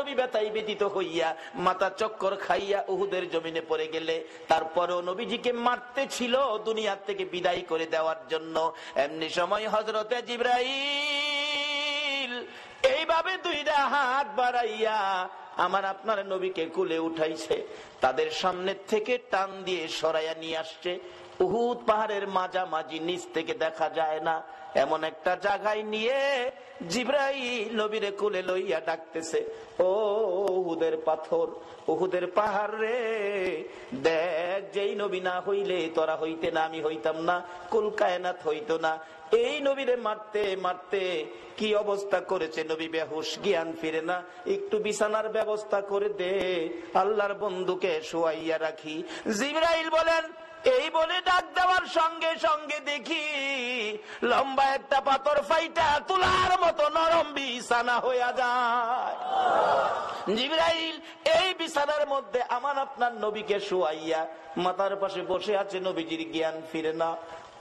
নবী ব্যথায় ব্যথিত হইয়া মাথা চক্কর খাইয়া উহুদের জমিনে পড়ে গেলে তারপরেও নবীজিকে মারতে ছিল দুনিয়া থেকে বিদায় করে দেওয়ার জন্য। এমনি সময় হযরতে জিবরাইল এইভাবে দুইটা হাত বাড়াইয়া আমার আপনার নবীকে কুলে উঠাইছে, তাদের সামনে থেকে টান দিয়ে সরাইয়া নিয়ে আসছে। উহুদ পাহাড়ের মাঝামাঝি নিচ থেকে দেখা যায় না এমন একটা জায়গায় নিয়ে জিবরাইল নবীরে কুলে লইয়া ডাকতেছে, ও উহুদের পাথর, উহুদের পাহাড় রে, দেখ যেই নবী না হইলে তোরা হইতে না, আমি হইতাম না, কুল কায়নাত হইতো না। এই নবীরে মারতে মারতে কি অবস্থা করেছে, নবী বেহুশ, জ্ঞান ফিরে না, একটু বিছানার ব্যবস্থা করে দে, আল্লাহর বন্ধুকে শোয়াইয়া রাখি। জিবরাইল বলেন, এই বলে ডাক দেওয়ার সঙ্গে সঙ্গে দেখি লম্বা একটা পাথর ফাইটা তুলার মতো নরম বিছানা হইয়া যায়। জিবরাইল এই বিছানার মধ্যে আমার আপনার নবীকে শোয়াইয়া মাথার পাশে বসে আছে, নবীজির জ্ঞান ফিরে না।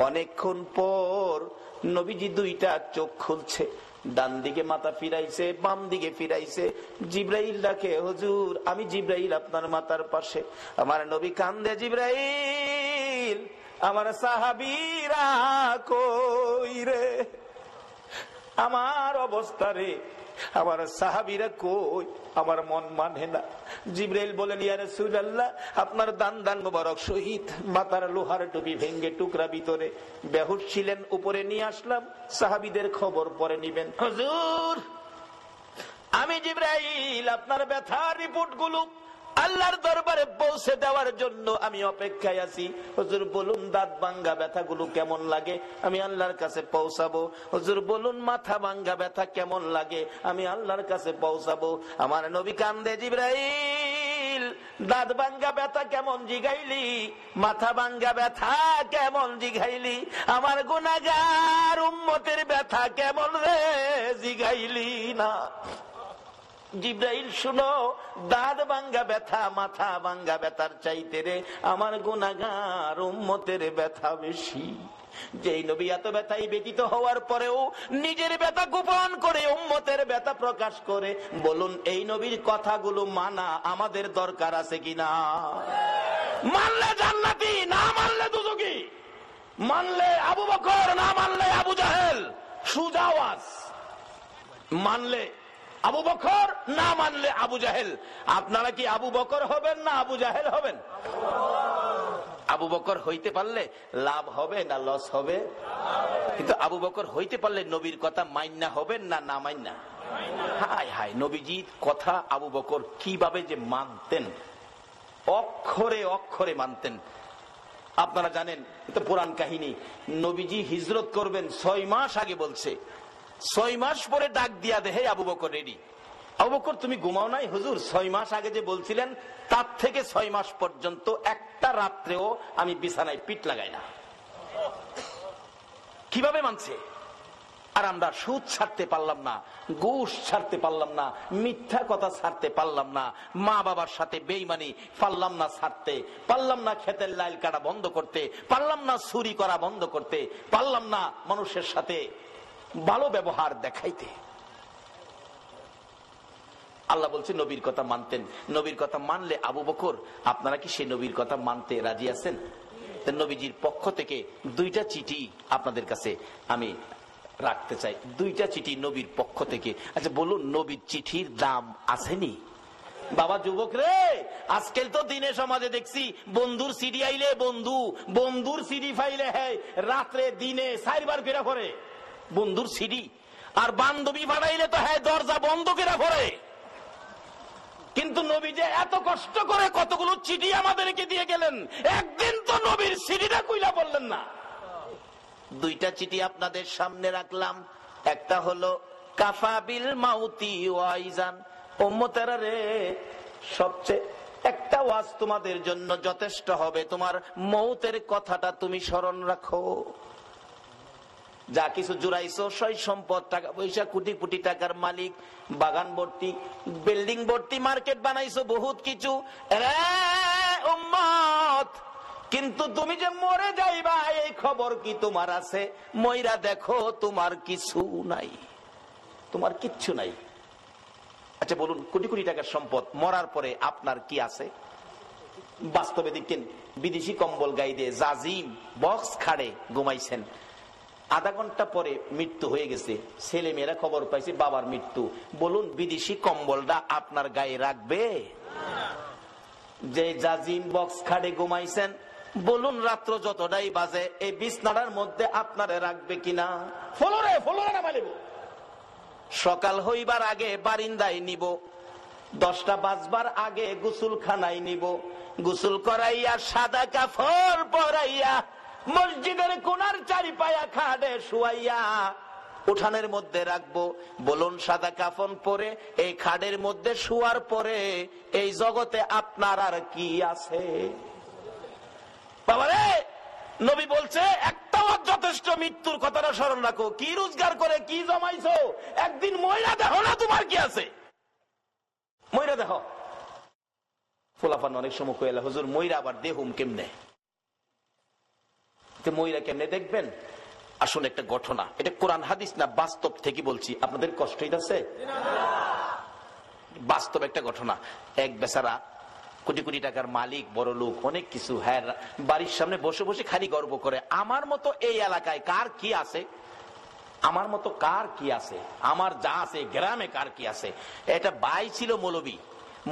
অনেকক্ষণ পর নবীজি দুইটা চোখ খুলছে, ডান দিকে মাথা ফিরাইছে, বাম দিকে ফিরাইছে। জিবরাইল ডাকে, হুজুর আমি জিবরাইল আপনার মাথার পাশে। আমার নবী কান্দে, জিবরাইল আমার সাহাবীরা কই রে, আমার অবস্থা রে, আমার সাহাবীরা কই, আমার মন মানে না। জিবরাইল বলেন, ইয়া রাসূলুল্লাহ আপনার দান দান মোবারক শহীদ, মাথার লোহার টুপি ভেঙ্গে টুকরা ভিতরে, বেহুশ ছিলেন, উপরে নিয়ে আসলাম, সাহাবীদের খবর পরে নিবেন। হুজুর আমি জিবরাইল আপনার ব্যথার রিপোর্ট গুলো আল্লাহর দরবারে পৌঁছে দেওয়ার জন্য আমি অপেক্ষায় আছি। হুজুর বলুন দাঁত ভাঙ্গা ব্যথাগুলো কেমন লাগে, আমি আল্লাহর কাছে পৌঁছাবো। হুজুর বলুন মাথা ভাঙ্গা ব্যথা কেমন লাগে, আমি আল্লাহর কাছে পৌঁছাবো। আমার নবী কান্দে, জিবরাইল দাঁত ভাঙ্গা ব্যথা কেমন জিগাইলি, মাথা ভাঙ্গা ব্যথা কেমন জিগাইলি, আমার গুনাহগার উম্মতের ব্যথা কেমন রে জিগাইলি না। জিবরাইল শুনো, দাঁত ভাঙ্গা ব্যথা মাথা ভাঙ্গা ব্যথার চাইতে রে আমার গুনাহগার উম্মতের ব্যথা বেশি। যেই নবী এত ব্যথায় ব্যতীত হওয়ার পরেও নিজের ব্যথা গোপন করে উম্মতের ব্যথা প্রকাশ করে, বলুন এই নবীর কথাগুলো মানা আমাদের দরকার আছে কিনা? মানলে জান্নাতি, না মানলে দুজকি, মানলে আবু বকর, না মানলে আবু জাহেল। সুজা আওয়াজ, মানলে আবু বকর, না মানলে আবু জাহেল। আপনারা কি আবু বকর হবেন না আবু জাহেল হবেন? আবু বকর হইতে পারলে লাভ হবে না লস হবে? কিন্তু আবু বকর হইতে পারলে নবীর কথা মাইন্না হবেন না না মাইন্না? হায় হায়, নবীজির কথা আবু বকর কিভাবে যে মানতেন, অক্ষরে অক্ষরে মানতেন। আপনারা জানেন এটা পুরাণ কাহিনী, নবীজি হিজরত করবেন 6 মাস আগে বলছে, 6 মাস পরে ডাক দিয়া দেহে আবু বকর রেডি। আবু বকর তুমি ঘুমাও নাই? হুজুর 6 মাস আগে যে বলছিলেন তার থেকে 6 মাস পর্যন্ত একটা রাত্রেও আমি বিছানায় পিঠ লাগাই না। কিভাবে মানছে? আর আমরা সুদ ছাড়তে পারলাম না, ঘুষ ছাড়তে পারলাম না, মিথ্যা কথা ছাড়তে পারলাম না, মা বাবার সাথে বেঈমানি পারলাম না ছাড়তে, পারলাম না ক্ষেতের লাইল কাটা বন্ধ করতে, পারলাম না চুরি করা বন্ধ করতে, পারলাম না মানুষের সাথে ভালো ব্যবহার দেখাইতে। আল্লাহ বলছে নবীর কথা মানতেন। নবীর কথা মানলে আবু বকর, আপনারা কি সেই নবীর কথা মানতে রাজি আছেন? নবীজির পক্ষ থেকে 2টা চিঠি আপনাদের কাছে আমি রাখতে চাই, 2টা চিঠি নবীর পক্ষ থেকে। আচ্ছা বলুন, নবীর চিঠির দাম আসেনি? বাবা যুবক রে, আজকাল তো দিনে সমাজে দেখছি বন্ধুর সিডি আইলে বন্ধুর সিডি ফাইলে হ্যাঁ রাত্রে দিনে 4 বার ফেরা করে বন্ধুর সিডি, আর বান্ধবী বানাইলে তো হ্যাঁ দরজা বন্ধ করে করে। কিন্তু নবী যে এত কষ্ট করে কতগুলো চিঠি আমাদেরকে দিয়ে গেলেন, একদিন তো নবীর সিডিটা কইলা বললেন না। 2টা চিঠি আপনাদের সামনে রাখলাম। একটা হলো কাফা বিল মাউতি ওয়াইজান, উম্মতেরা রে সবচেয়ে একটা ওয়াজ তোমাদের জন্য যথেষ্ট হবে, তোমার মৌতের কথাটা তুমি স্মরণ রাখো। যা কিছু জুড়াইছো, সই সম্পদ, টাকা পয়সা, কোটি কোটি টাকার মালিক, বাগান ভর্তি, বিল্ডিং ভর্তি, মার্কেট বানাইছো, বহুত কিছু, উম্মত, কিন্তু তুমি যে মরে যাইবা এই খবর কি তোমার আছে? মইরা দেখো তোমার কিছু নাই, তোমার কিচ্ছু নাই। আচ্ছা আচ্ছা বলুন, কোটি কোটি টাকার সম্পদ, মরার পরে আপনার কি আছে? বাস্তবে দেখেন, বিদেশি কম্বল গায়ে দিয়ে জাজিম বক্স খাড়ে ঘুমাইছেন, আধা ঘন্টা পরে মৃত্যু হয়ে গেছে, ছেলে মেয়েরা খবর পাইছে বাবার মৃত্যু। বলুন, বিদেশি কম্বলটা আপনার গায়ে রাখবে? যে জাজিম বক্স খাড়ে ঘুমাইছেন, বলুন রাত্র যতটাই বাজে এই বিছনাটার মধ্যে আপনারে রাখবে কিনা? ফলরে ফলরে নামাই নেব, সকাল হইবার আগে বারিন্দায় নিব, 10টা বাজবার আগে গোসলখানায় নিব, গোসল করাইয়া সাদা কাপড় পরাইয়া মসজিদের কোনার চারি পায়া খাটে শুয়াইয়া উঠানের মধ্যে রাখবো। বলুন, সাদা কাফন পরে এই খাটের মধ্যে শুয়ার পরে এই জগতে আপনার আর কি আছে? বাবারে, নবী বলছে একটাও যথেষ্ট, মৃত্যুর কথাটা স্মরণ রাখো। কি রোজগার করে কি জমাইছো, একদিন ময়রা দেখো না তোমার কি আছে, ময়রা দেখো। ফুলাফান অনেক সময় কইলা, হুজুর ময়রা আবার দেহুম কেমনে? ময়রা কেমনে দেখবেন? আসলে একটা ঘটনা, এটা কোরআন হাদিস না, বাস্তব থেকে বলছি, আপনাদের কষ্ট হইতাছে? বাস্তব একটা ঘটনা। এক বেচারা কোটি কোটি টাকার মালিক, বড় লোক, অনেক কিছু, হ্যাঁ, বাড়ির সামনে বসে বসে খালি গর্ব করে, আমার মতো এই এলাকায় কার কি আছে, আমার মতো কার কি আছে, আমার যা আছে গ্রামে কার কি আছে। এটা ভাই ছিল মৌলবী,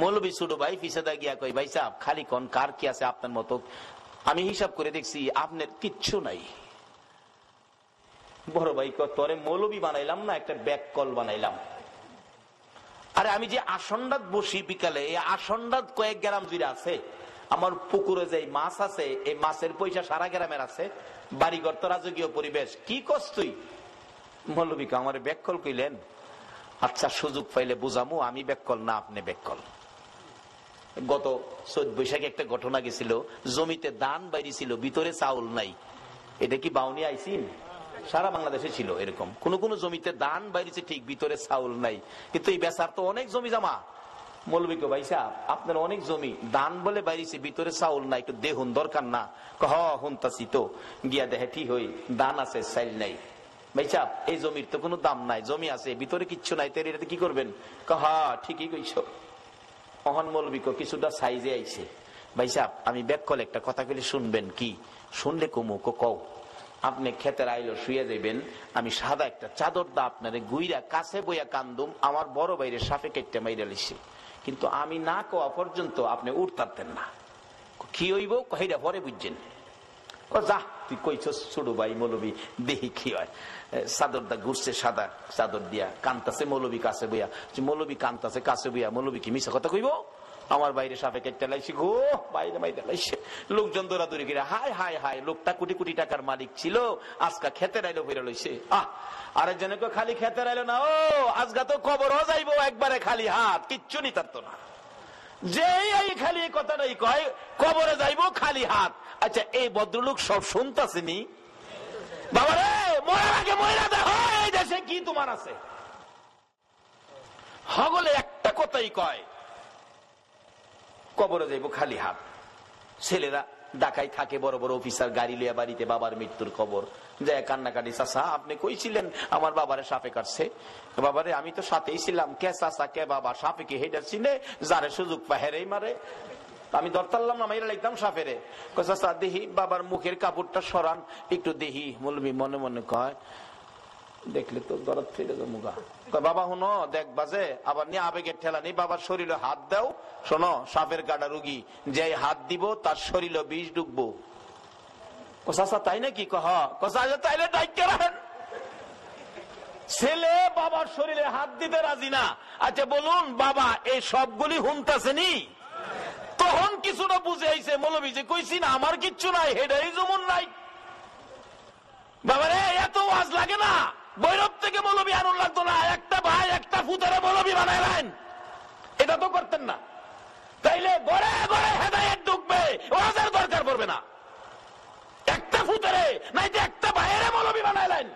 মৌলবী ছোট ভাই পিছাদা গিয়া কই, ভাই সাহেব খালি কোন কার কি আছে আপনার মতো? আমি হিসাব করে দেখছি আপনার কিচ্ছু নাই। বড় ভাই কয়, তোরে মৌলবী বানাইলাম না, একটা ব্যাক কল বানাইলাম। আরে আমি যে আসন্ডাত বসি বিকালে, এই আসন্ডাত কয়েক গ্রাম জুড়ে আছে, আমার পুকুরে যে মাছ আছে এই মাছের পয়সা সারা গ্রামের আছে, বাড়িঘর তো রাজকীয় পরিবেশ, কি করছ তুই? মৌলবীকে আমার ব্যাককল কইলেন, আচ্ছা সুযোগ পাইলে বুঝামু, আমি ব্যাককল না আপনি ব্যাককল। গত 14 বৈশাখে একটা ঘটনা গেছিল, জমিতে ধান বাইরে ছিল, ভিতরে চাউল নাই। এটা কি বাউনি আইসিন? সারা বাংলাদেশে ছিল এরকম, কোন কোন জমিতে ধান বাইরেছে ঠিক, ভিতরে চাউল নাই। কিন্তু এই বেচার তো অনেক জমি জমা। মৌলবীকে, ভাই সাহেব আপনার অনেক জমি, ধান বলে বাইরেছে, ভিতরে চাউল নাই, একটু দেখুন দরকার না? হুনতাছি তো। গিয়া দেখে ঠিক হই, ধান আছে চাইল নাই। ভাই সাহেব এই জমির তো কোনো দাম নাই, জমি আছে ভিতরে কিচ্ছু নাই, তাই এটাতে কি করবেন? ঠিকই কইছ। অহন মৌলবীকে কিছুটা সাইজে আইছে, ভাই সাহেব আমি ব্যাককল একটা কথা কইলে শুনবেন কি? শুনলে কমু কও। আপনি খেতের আইলো শুয়ে যাইবেন, আমি সাদা একটা চাদর দা আপনারে গুইরা কাছে বইয়া কান্দুম, আমার বড় বাইরে সাপে কেটে মাইরা লিছে, কিন্তু আমি না কোয়া পর্যন্ত আপনি উঠতারতেন না। কি হইব কইরা পরে বুঝছেন? যা তুই কইছস ছোট ভাই মৌলবী, দেখি কি হয়। চাদর দা ঘুরছে, সাদা চাদর দিয়া কান্তাছে মৌলবী কাছে বইয়া। মৌলবী কান্তাছে কাছে বইয়া, মৌলবী কি মিছা কথা কইব? আমার বাইরে সাপে কেটে লাইছি গো, বাইরে মাইতে লাইছে। লোকজন দৌড়াদৌড়ি করে, হায় হায় হায়, লোকটা কোটি কোটি টাকার মালিক ছিল, আজকা খেতে রাইলো বেরো লইছে। আরেকজনে খালি খেতে রাইলো না, ও আজকা তো কবরও যাইবো একবারে খালি হাত, কিচ্ছু নি তার তো না। যে এই খালি এই কথাটাই কয়, কবরে যাইবো খালি হাত। আচ্ছা এই ভদ্রলোক সব শুনতাছেনি? বাবারে, মরার আগে মহিলা দেখো এই দেশে কি তোমার আছে। হগলে একটা কথাই কয়, কবরে যাইবো খালি হাত। ছেলেরা ঢাকায় থাকে, বড় বড় অফিসার, গাড়ি লিয়া বাড়িতে বাবার মৃত্যুর খবর যায় কান্নাকাটি, চাচা আপনি কইছিলেন আমার বাবারে সাপে কাটছে। বাবারে আমি তো সাথেই ছিলাম। কে চাচা কে বাবা? সাপে কি হেডার চিনে, যারে সুযোগ পায় হেরেই মারে। আমি ধরতারলাম না, মাইরা লাগতাম সাপেরে। চাচা দেহি বাবার মুখের কাপড়টা সরান একটু দেহি। মৌলবী মনে মনে কয়, দেখলে তো দরদ ফিরে মুগা। বাবা হুনো দেখ বাজে, আবার নিয়ে আবেগের ঠেলা নেই, বাবার শরীরে হাত দাও। শোনো, সাপের কাটা রুগী, যে হাত দিব তার শরীরে বিষ ঢুকবো। চাচা তাই নাকি? তাইলে ডাইকে রাখেন। ছেলে বাবার শরীরে হাত দিতে রাজি না। আচ্ছা বলুন, বাবা এই সবগুলি হুনতাছেনি? তখন কিছুটা বুঝে আইছে, মৌলবী যে কইছি না আমার কিচ্ছু নাই, হেডাই যেমন নাই। বাবারে এত ওয়াজ লাগে না, বৈরব থেকে মৌলবী আনুন লাগতো না, একটা ভাই একটা ফুতারে মৌলবী বানাইলেন, এটা তো করতেন না। তাইলে গড়ে গড়ে হেদায়েত ঢুকবে, ওয়াজের দরকার পড়বে না। একটা ফুতারে নাই যে একটা ভাইয়েরে মৌলবী বানাইলেন,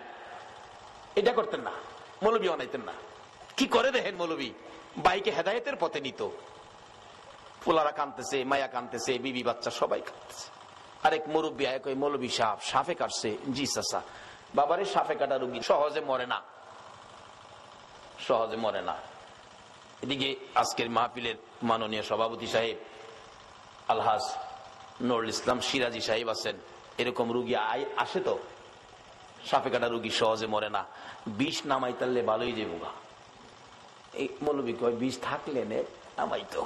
এটা করতেন না, মৌলবী বানাইতেন না। কি করে দেখেন মৌলবী বাইকে হেদায়েতের পথে নিত। পোলারা কানতেছে, মায়া কানতেছে, বিবি বাচ্চা সবাই কানতেছে। আরেক মুরব্বী আয় কই, মৌলবী সাহেব সাপে কাটছে। জি চাচা। বাবারে সাপে কাটা রুগী সহজে মরে না, সহজে মরে না। এদিকে আজকের মাহফিলের মাননীয় সভাপতি সাহেব আলহাজ নুরুল ইসলাম সিরাজি সাহেব আছেন। এরকম রুগী আসে তো, সাপে কাটা রুগী সহজে মরে না, বিষ নামাই তাহলে ভালোই যাবো গা। এই মৌলবী কয় বিষ থাকলে নে নামাই তো,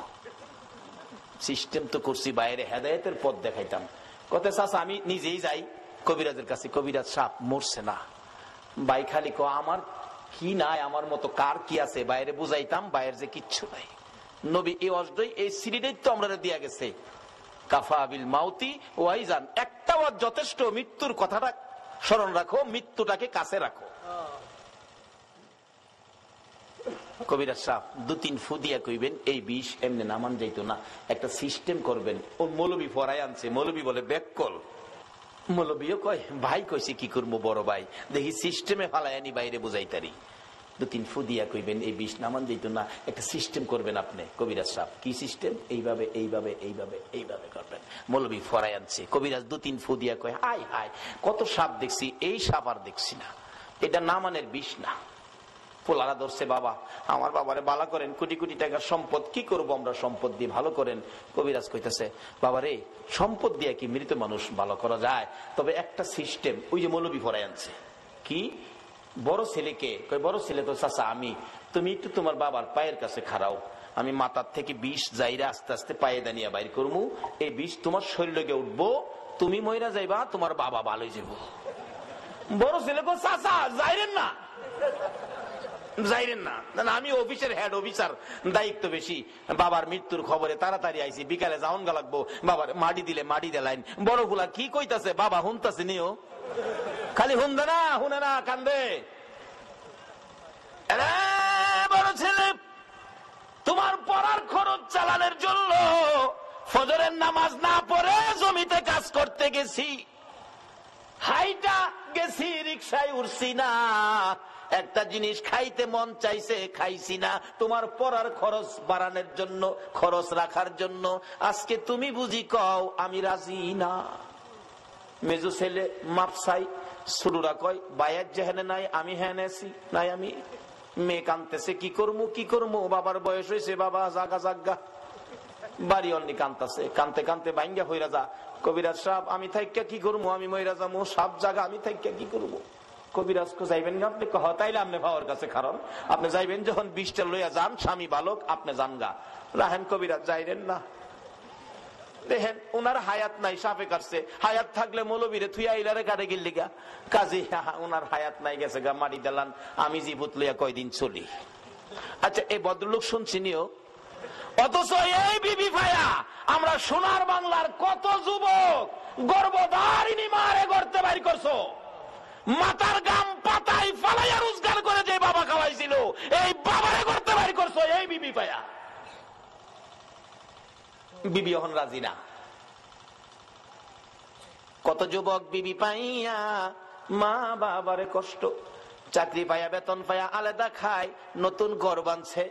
সিস্টেম তো করছি, বাইরে হেদায়েতের পথ দেখাইতাম। কথা চাচা আমি নিজেই যাই কবিরাজের কাছে, কবিরাজ সাপ মরছে না। ভাই খালি আমার কি নাই, আমার মতো কার কি আছে, বাইরে বুঝাইতাম বাইরে যে কিচ্ছু নাই। নবী এই অজডই এই সিরিজেই তো আমরা দিয়া গেছে, কাফা বিল মাউতি ওয়াইজান, একটা ওয়াজ যথেষ্ট, মৃত্যুর কথাটা স্মরণ রাখো, মৃত্যুটাকে কাছে রাখো। কবিরাজ সাহেব 2-3 ফু দিয়া কইবেন এই বিষ এমনি নামান যাইতো না, একটা সিস্টেম করবেন। ও মৌলবী ফরাই আনছে, মৌলবী বলে ব্যাককল। মৌলবীও কয় ভাই কইছে কি করবো বড় ভাই, দেখি সিস্টেমে ফালাই আনি বাইরে বুঝাইতারি। 2-3 ফু দিয়া কইবেন এই বিষ নামান যাইতো না, একটা সিস্টেম করবেন আপনি। কবিরাজ সাহেব কি সিস্টেম? এইভাবে এইভাবে এইভাবে এইভাবে করবেন। মৌলবী ফরাই আনছে, কবিরাজ 2-3 ফু দিয়া কয় হাই হাই কত সাপ দেখছি, এই সাপ আর দেখছি না, এটা নামানের বিষ না। পোলারা ধরছে, বাবা আমার বাবারে বালা করেন, কোটি কোটি টাকার সম্পদ, কি করব আমরা সম্পদ দিয়ে, ভালো করেন। কবিরাজ কইতেছে বাবারে সম্পদ দিয়ে কি মৃত মানুষ ভালো করা যায়? তবে একটা সিস্টেম, ওই যে মৌলবী ফরাই আনছে। কি? বড় ছেলেকে কই, বড় ছেলে তো চাচা আমি, তুমি একটু তোমার বাবার পায়ের কাছে খাড়াও, আমি মাথার থেকে বিষ যাইরা আস্তে আস্তে পায়ে দানিয়া বাইর করবো, এই বিষ তোমার শরীরে উঠবো, তুমি মইরা যাইবা, তোমার বাবা ভালোই যাবো। বড় ছেলে কো চাচা যাইরেন না, যাইরেন না, আমি অফিসের হেড অফিসার, দায়িত্ব বেশি, বাবার মৃত্যুর খবরে তাড়াতাড়ি আইছি, বিকালে যাওন গা লাগবো, বাবার মাটি দিলে মাটি দেলাইন। বড় গুলা কি কইতাছে, বাবা হুনতাছে নিও, খালি হুনদে না, হুনে না, কান্দে। বড় ছেলে তোমার পড়ার খরচ চালানোর জন্য ফজরের নামাজ না পড়ে জমিতে কাজ করতে গেছি, হাইটা গেছি, রিকশায় উঠছি না, একটা জিনিস খাইতে মন চাইছে খাইছি না, তোমার পড়ার খরচ বাড়ানোর জন্য, খরচ রাখার জন্য, আজকে তুমি বুঝি কও আমি রাজি না। মেজো ছেলে মাপসাই, ছোটরা কয় বায়াত যেহেনে নাই আমি হেনে আছি নাই, আমি মেয়ে কানতেছে, কি করবো কি করবো, বাবার বয়স হয়েছে, বাবা জাগা জাগা, বাড়ি অন্যি কানতেছে, কানতে কানতে বাইঙ্গা হইরা যা। কবিরাজ সাহেব আমি থাইকা কি করবো, আমি মইরা যাবো, সাপ জাগা আমি থাইকা কি করবো। কবিরাজ কো যাইবেন না আপনি? তাইলে আপনি ভাওয়ার কাছে কারণ আপনি যাইবেন যখন বিষটা লইয়া যান, স্বামী বালক আপনি যান গা। রাহেন কবিরাজ যাইরেন না, দেখেন উনার হায়াত নাই, সাপে কাটছে, হায়াত থাকলে মৌলবীরে থুইয়া ইলারে কাটে গেলি গা, কাজী উনার হায়াত নাই, গেছে গা মারি দিলান, আমি জীবত লইয়া কয়দিন চলি। আচ্ছা এই ভদ্রলোক শুনছি নিও, অথচ এই বিবি ভাইয়া আমরা সোনার বাংলার কত যুবক গর্ভধারিণী মারে গড়তে বাইর করছো, মাথার গাম পাতায় ফালাইয়া রোজগার করে যে বাবা খাওয়াইছিল, এই বাবারে গড়তে বাইর করছো এই বিবি ভাইয়া। বিবি এখন রাজি না, কত যুবক বিবি পাইয়া মা বাবারে কষ্ট, চাকরি পাইয়া বেতন পাইয়া আলাদা খায়, নতুন ঘর বানছে,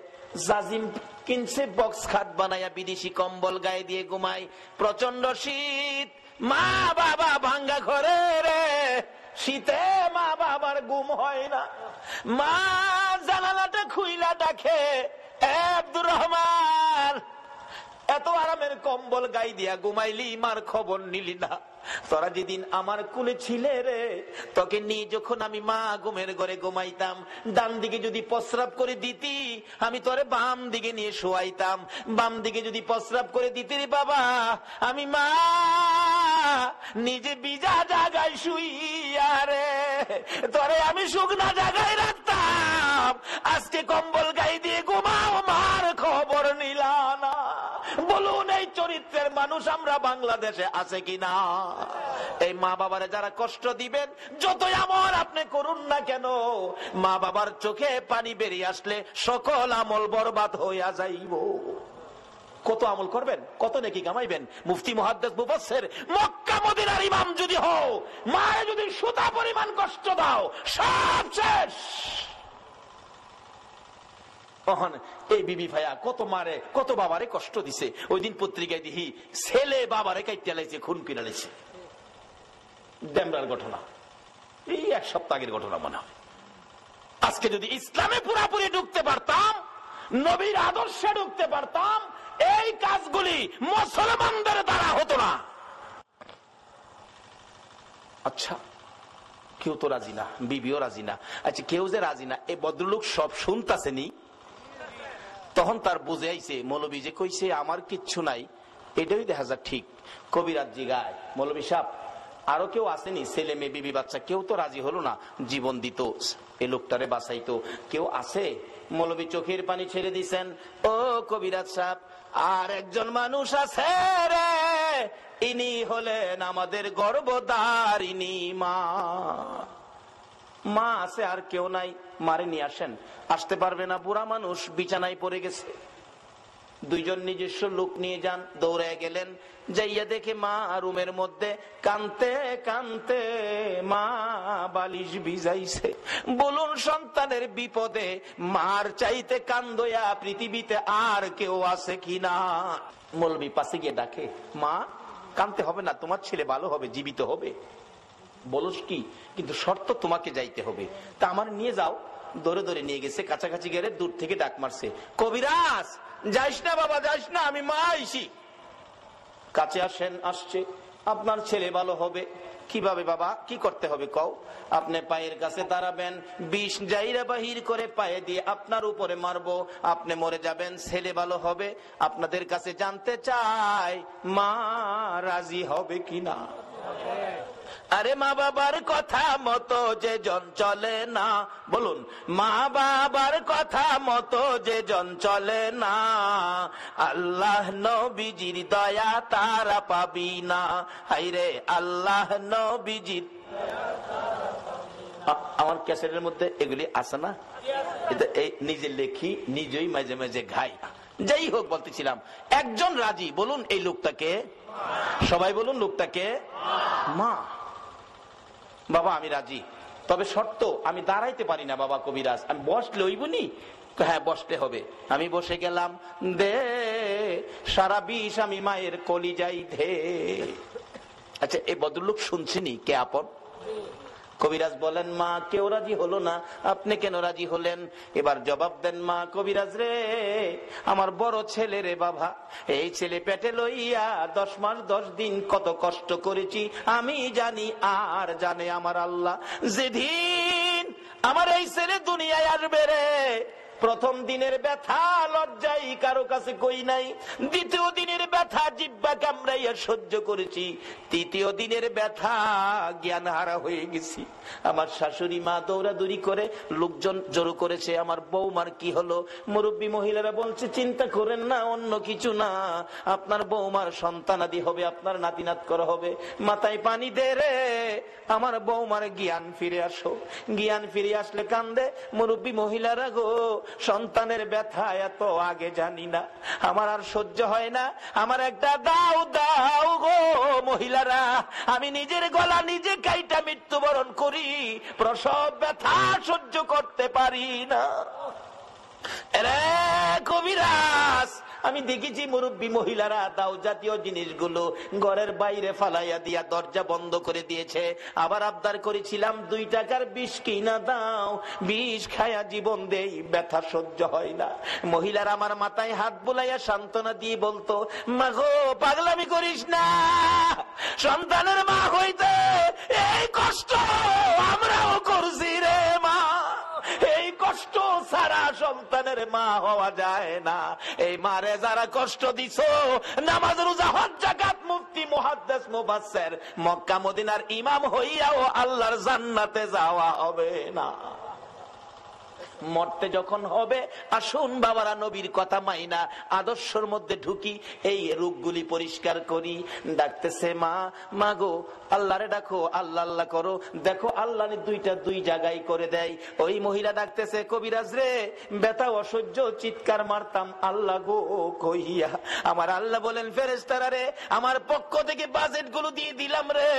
জাজিম কিনছে, বক্স খাট বানাইয়া বিদেশি কম্বল গায়ে দিয়ে ঘুমায়, প্রচন্ড শীত, মা বাবা ভাঙ্গা ঘরে রে, শীতে মা বাবার ঘুম হয় না, মা জানালাটা খুইলা ডাকে আব্দুর রহমান, এত আরামের কম্বল গাই দিয়া ঘুমাইলি, মার খবর নিলি না, তোরা যেদিন আমার কুলে ছিলে রে, তোকে নিয়ে যখন আমি মা ঘুমের ঘরে ঘুমাইতাম, ডান দিকে যদি প্রস্রাব করে দিতি আমি তোরে বাম দিকে নিয়ে শোয়াইতাম, বাম দিকে যদি প্রস্রাব করে দিতি রে বাবা, আমি মা নিজে বিজা জায়গায় শুইয়া রে তোরে আমি শুকনা জায়গায় রাখতাম, আজকে কম্বল গাই দিয়ে ঘুমাও, মার খবর নিলা না। বলুন এই চরিত্রের মানুষ আমরা বাংলাদেশে আছে কিনা? এই মা বাবারে যারা কষ্ট দিবেন, যতই আমল আপনি করুন না কেন, মা বাবার চোখে পানি বেরিয়ে আসলে সকল আমল বরবাদ হইয়া যাইব। কত আমল করবেন, কত নেকি কামাইবেন। মুফতি মুহাদ্দিস মুফাসসির মক্কা মদিনার ইমাম যদি হও, মায়ে যদি সুতা পরিমাণ কষ্ট দাও, সব শেষ। এই বিবি ভাইয়া কত মারে কত বাবারে কষ্ট দিছে। ওই দিন পত্রিকায় দেখি ছেলে বাবারে কাইতে লাইছে, খুন করে লাইছে। ডেমরার ঘটনা, এই 1 সপ্তাহ আগের ঘটনা মনে হয়। আজকে যদি ইসলামে পুরাপুরি ঢুকতে পারতাম, নবীর আদর্শে ঢুকতে পারতাম, এই কাজগুলি মুসলমানদের দ্বারা হতো না। আচ্ছা, কেউ তো রাজি না, বিবিও রাজি না। আচ্ছা, কেউ যে রাজি না, এই ভদ্রলোক সব শুনতাছেনি। তখন তার বুঝে আইছে মৌলবী যে কইছে আমার কিচ্ছু নাই, এটাই দেখা যায় ঠিক। কবিরাজ জিগায়, মৌলবী সাহেব আরো কেউ আসেনি, ছেলে মেয়ে বিবি বাচ্চা, কেউ তো রাজি হলো না জীবন দিত, এই লোকটারে বাঁচাইতো, কেউ আছে? মৌলবী চোখের পানি ছেড়ে দিছেন, ও কবিরাজ সাহেব আর একজন মানুষ আছে রে, ইনি হলেন আমাদের গর্ভধারিণী মা। মা আছে, আর কেউ নাই, মারে নিয়ে আসেন। আসতে পারবে না, বুড়া মানুষ বিছানায় পড়ে গেছে। দুইজন নিজস্ব লোক নিয়ে যান, দৌড়ে গেলেন, যাইয়া দেখে মা রুমের মধ্যে কানতে কানতে মা বালিশ ভিজাইছে। বলুন, সন্তানের বিপদে মার চাইতে কান্দয়া পৃথিবীতে আর কেউ আছে কিনা? মৌলবী পাশে গিয়ে ডাকে, মা কানতে হবে না, তোমার ছেলে ভালো হবে, জীবিত হবে। বলস কি, কিন্তু শর্ত তোমাকে যাইতে হবে। তা আমার নিয়ে যাও। দৌড়ে দৌড়ে নিয়ে গেছে, কাছাকাছি গেলে দূর থেকে ডাক মারছে, কবিরাজ যাইস না বাবা, যাইস না, আমি মা আইসি। কাছে আসেন, আসছে, আপনার ছেলে ভালো হবে। কিভাবে বাবা, কি করতে হবে কও? আপনি পায়ের কাছে দাঁড়াবেন, বিষ জাইরা বাহির করে পায়ে দিয়ে আপনার উপরে মারবো, আপনি মরে যাবেন, ছেলে ভালো হবে। আপনাদের কাছে জানতে চাই মা রাজি হবে কিনা? আরে মা বাবার কথা মতো যে জন চলে না, বলুন, মা বাবার কথা মতো যে জন চলে না, আল্লাহ নবীজির দয়া তারা পাবি না। হাইরে আল্লাহ নবীজির। আমার ক্যাসেটের মধ্যে এগুলি আছে না, এটা নিজে লেখি, নিজেই মাঝে মাঝে ঘাই। যাই হোক, বলতেছিলাম একজন রাজি। বলুন এই লোকটাকে, সবাই বলুন লোকটাকে মা। বাবা আমি রাজি, তবে শর্ত আমি দাঁড়াইতে পারি না বাবা কবিরাজ, আমি বসলে হইবনি? হ্যাঁ বসতে হবে। আমি বসে গেলাম, দে সারা বিষ আমি মায়ের কলিজাই ধে। আচ্ছা, এই ভদ্রলোক শুনছেনি কে আপন? কবিরাজ বলেন, মা কেউ রাজি হলো না, আপনি কেন রাজি হলেন? এবার জবাব দেন, মা কবিরাজ রে, আমার বড় ছেলে রে বাবা, এই ছেলে পেটে লইয়া 10 মাস 10 দিন কত কষ্ট করেছি আমি জানি, আর জানে আমার আল্লাহ। যেদিন আমার এই ছেলে দুনিয়ায় আসবে রে, প্রথম দিনের ব্যথা লজ্জাই কারো কাছে কই নাই, দ্বিতীয় দিনের ব্যথা জিহ্বা কামড়াইয়া সহ্য করেছি, তৃতীয় দিনের ব্যথা জ্ঞান হারা হয়ে গেছি। আমার শাশুড়ি মা দৌড়াদৌড়ি করে, লোকজন জড়ো করেছে, আমার বৌমার কি হলো? মুরব্বী মহিলারা বলছে, চিন্তা করেন না, অন্য কিছু না, আপনার বৌমার সন্তানাদি হবে, আপনার নাতিনাত করা হবে। মাথায় পানি দে রে, আমার বৌমার জ্ঞান ফিরে আসো। জ্ঞান ফিরে আসলে কান্দে, মুরব্বী মহিলারা গো, সন্তানের ব্যথা এত আগে জানি না, আমার আর সহ্য হয় না, আমার একটা দাও দাও গো মহিলারা, আমি নিজের গলা নিজে কাইটা মৃত্যুবরণ করি, প্রসব ব্যথা সহ্য করতে পারি না। রে কবিরাজ, আমি দেখেছি মুরব্বী মহিলারা দাও জাতীয় জিনিসগুলো ঘরের বাইরে ফালাইয়া দিয়া দরজা বন্ধ করে দিয়েছে। আবার আবদার করেছিলাম 2 টাকার বিষ কিনা দাও, বিষ খায়া জীবন দেই, ব্যথা সহ্য হয় না। মহিলারা আমার মাথায় হাত বুলাইয়া সান্ত্বনা দিয়ে বলতো, মা গো পাগলামি করিস না, সন্তানের মা হইতে এই কষ্ট আমরাও করছি রে মা, এই কষ্ট ছাড়া সন্তানের মা হওয়া যায় না। এই মারে যারা কষ্ট দিছো, নামাজ রোজা হজ যাকাত মুফতি মুহাদ্দিস মুফাসসির মক্কা মদিনার ইমাম হইয়াও আল্লাহর জান্নাতে যাওয়া হবে না। মরতে যখন হবে, আসুন বাবারা নবীর কথা মাইনা আদর্শের মধ্যে ঢুকি, এই রোগগুলি পরিষ্কার করি। ডাকতেছে মা, মা গো আল্লাহরে ডাকো, আল্লাহ আল্লাহ করো, দেখো আল্লাহ 2টা 2 জায়গায় করে দেয়। ওই মহিলা ডাকতেছে, কবিরাজ রে ব্যথা অসহ্য, চিৎকার মারতাম আল্লাহ গো কইয়া। আমার আল্লাহ বলেন, ফেরেশতারা রে, আমার পক্ষ থেকে বাজেট গুলো দিয়ে দিলাম রে,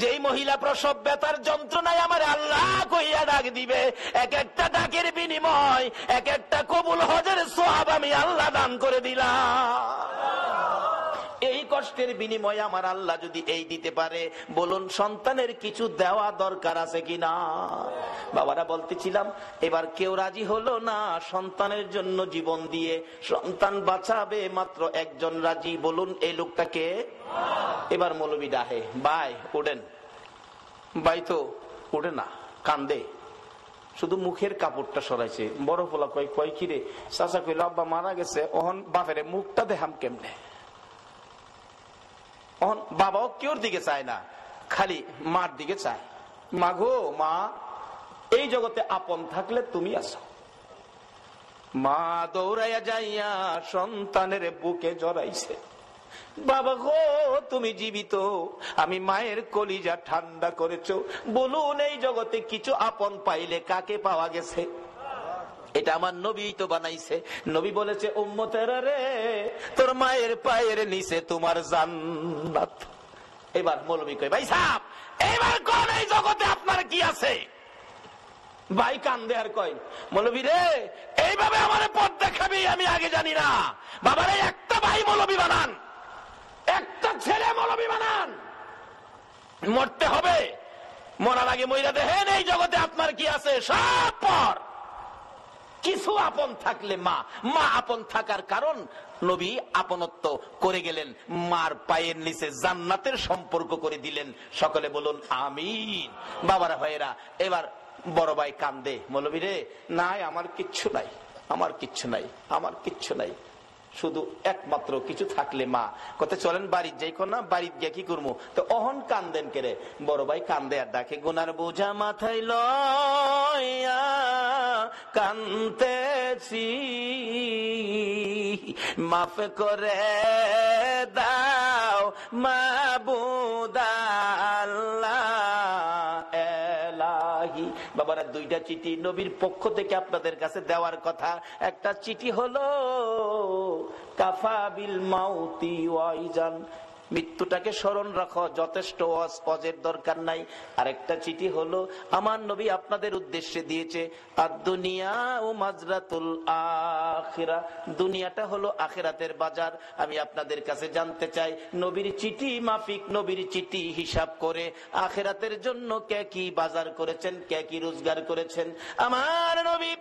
যেই মহিলা প্রসব ব্যথার যন্ত্রণায় আমার আল্লাহ কইয়া ডাক দিবে, এক একটা ডাকের বিনিময় এক একটা কবুল হজের সওয়াব আমি আল্লাহ দান করে দিলাম। এই কষ্টের বিনিময়ে আমার আল্লাহ যদি এই দিতে পারে, বলুন সন্তানের কিছু দেওয়া দরকার আছে কিনা? বাবারা বলতেছিলাম, এবার কেউ রাজি হলো না সন্তানের জন্য জীবন দিয়ে সন্তান বাঁচাবে, মাত্র একজন রাজি। বলুন এই লোকটাকে? এবার মৌলবী ডাহে, ভাই ওঠেন। ভাই তো ওঠে না, কান্দে, শুধু মুখের কাপড়টা সরাইছে। বড় পোলা কয় কিরে? চাচা কইল আব্বা মারা গেছে, ওহন বাপের মুখটা দেখাম কেমনে? ওহন বাবাও কেউর দিকে চায় না, খালি মার দিকে চায়। মা গো মা, এই জগতে আপন থাকলে তুমি আছো। মা দৌড়াইয়া যাইয়া সন্তানের বুকে জড়াইছে, বাবা গো তুমি জীবিত, আমি মায়ের কলিজা ঠান্ডা করেছো। বলুন এই জগতে কিছু আপন পাইলে কাকে পাওয়া গেছে? এটা আমার নবী তো বানাইছে। নবী বলেছে, উম্মতেরা রে, তোর মায়ের পায়ের নিচে তোমার জান্নাত। এবার মৌলবী কয়, ভাই সাহেব এবার কোন এই জগতে আপনার কি আছে? ভাই কান্দে আর কয়, মৌলবী রে এইভাবে আমার পথ দেখাবি আমি আগে জানি না। বাবারে একটা ভাই মৌলবী বানান, একটা ছেলে মৌলবী বানান, মরতে হবে। মরার আগে মইরা দেখেন এই জগতে আপনার কি আছে। সব পর কিছু আপন থাকলে মা, মা আপন থাকার কারণ নবী আপনত্ব করে গেলেন, মার পায়ের নিচে জান্নাতের সম্পর্ক করে দিলেন। সকলে বলুন আমিন। বাবারা ভাইয়েরা, এবার বড় ভাই কান্দে, মৌলবী রে নাই আমার কিচ্ছু নাই, আমার কিচ্ছু নাই, আমার কিচ্ছু নাই, শুধু একমাত্র কিছু থাকলে মা। কত চলেন বাড়ির যাই, না বাড়ির গিয়ে কি করবো? তো অহন কান্দেন কেরে? বড় ভাই কান্দে আর ডাকে, গুনার বোঝা মাথায় লইয়া কান্দেছি, মাফ করে দাও মাবুদ আল্লাহ এলাহি। বাবারা দুইটা চিঠি নবীর পক্ষ থেকে আপনাদের কাছে দেওয়ার কথা। একটা চিঠি হলো কাফা বিল মাউতি ওয়াইজান, মৃত্যুটাকে স্মরণ রাখো, যথেষ্ট ওয়াজের দরকার নাই। আরেকটা চিঠি হলো আমার নবী আপনাদের উদ্দেশ্যে দিয়েছে, আদ-দুনিয়া ও মাজরাতুল আখিরা, দুনিয়াটা হলো আখিরাতের বাজার। আমি আপনাদের কাছে জানতে চাই, নবীর চিঠি মাফিক, নবীর চিঠি হিসাব করে আখিরাতের জন্য কে কি বাজার করেছেন, কে কি রোজগার করেছেন। আমার নবী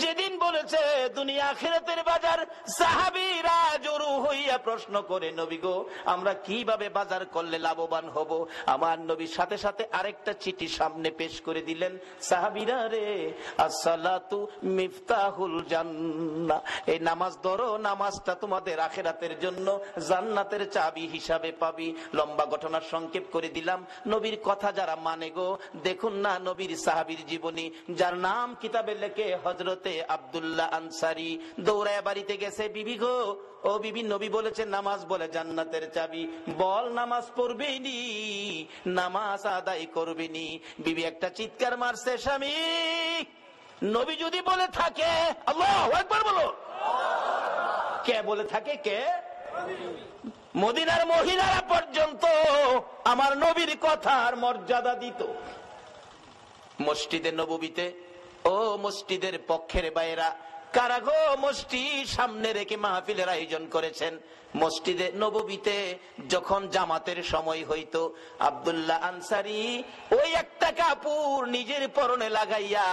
যেদিন বলেছে দুনিয়া আখিরাতের বাজার, সাহাবীরা জড়ো হইয়া প্রশ্ন করে, নবী গো আমরা কিভাবে বাজার করলে লাভবান হব? আমার নবীর সাথে সাথে আরেকটা চিঠি সামনে পেশ করে দিলেন, সাহাবীরা রে, আসসালাতু মিফতাহুল জান্নাহ, এই নামাজ ধরো, নামাজটা তোমাদের আখিরাতের জন্য জান্নাতের চাবি হিসাবে পাবি। লম্বা ঘটনার সংক্ষেপ করে দিলাম। নবীর কথা যারা মানে গো, দেখুন না নবীর সাহাবীর জীবনী, যার নাম কিতাবে লেখে হযরত আব্দুল্লাহ আনসারী, দৌড়ায় বাড়িতে গেছে, বিবি গো ও বিবি, নবী বলেছে নামাজ বলে জান্নাতের চাবি, বল নামাজ পড়বি নি, নামাজ আদায় করবি নি। বিবি একটা চিৎকার মারছে, স্বামী নবী যদি বলে থাকে, আল্লাহু আকবার বলো, কে বলে থাকে? কে? মদিনার মহিলারা পর্যন্ত আমার নবীর কথার মর্যাদা দিত। মসজিদে নববীতে, ও মসজিদের পক্ষের বাইরা, কারা গো মসজিদ সামনে রেখে মাহফিলের আয়োজন করেছেন? মসজিদে নববীতে যখন জামাতের সময় হইতো, আব্দুল্লাহ আনসারী ওই একটা কাপড় নিজের পরনে লাগাইয়া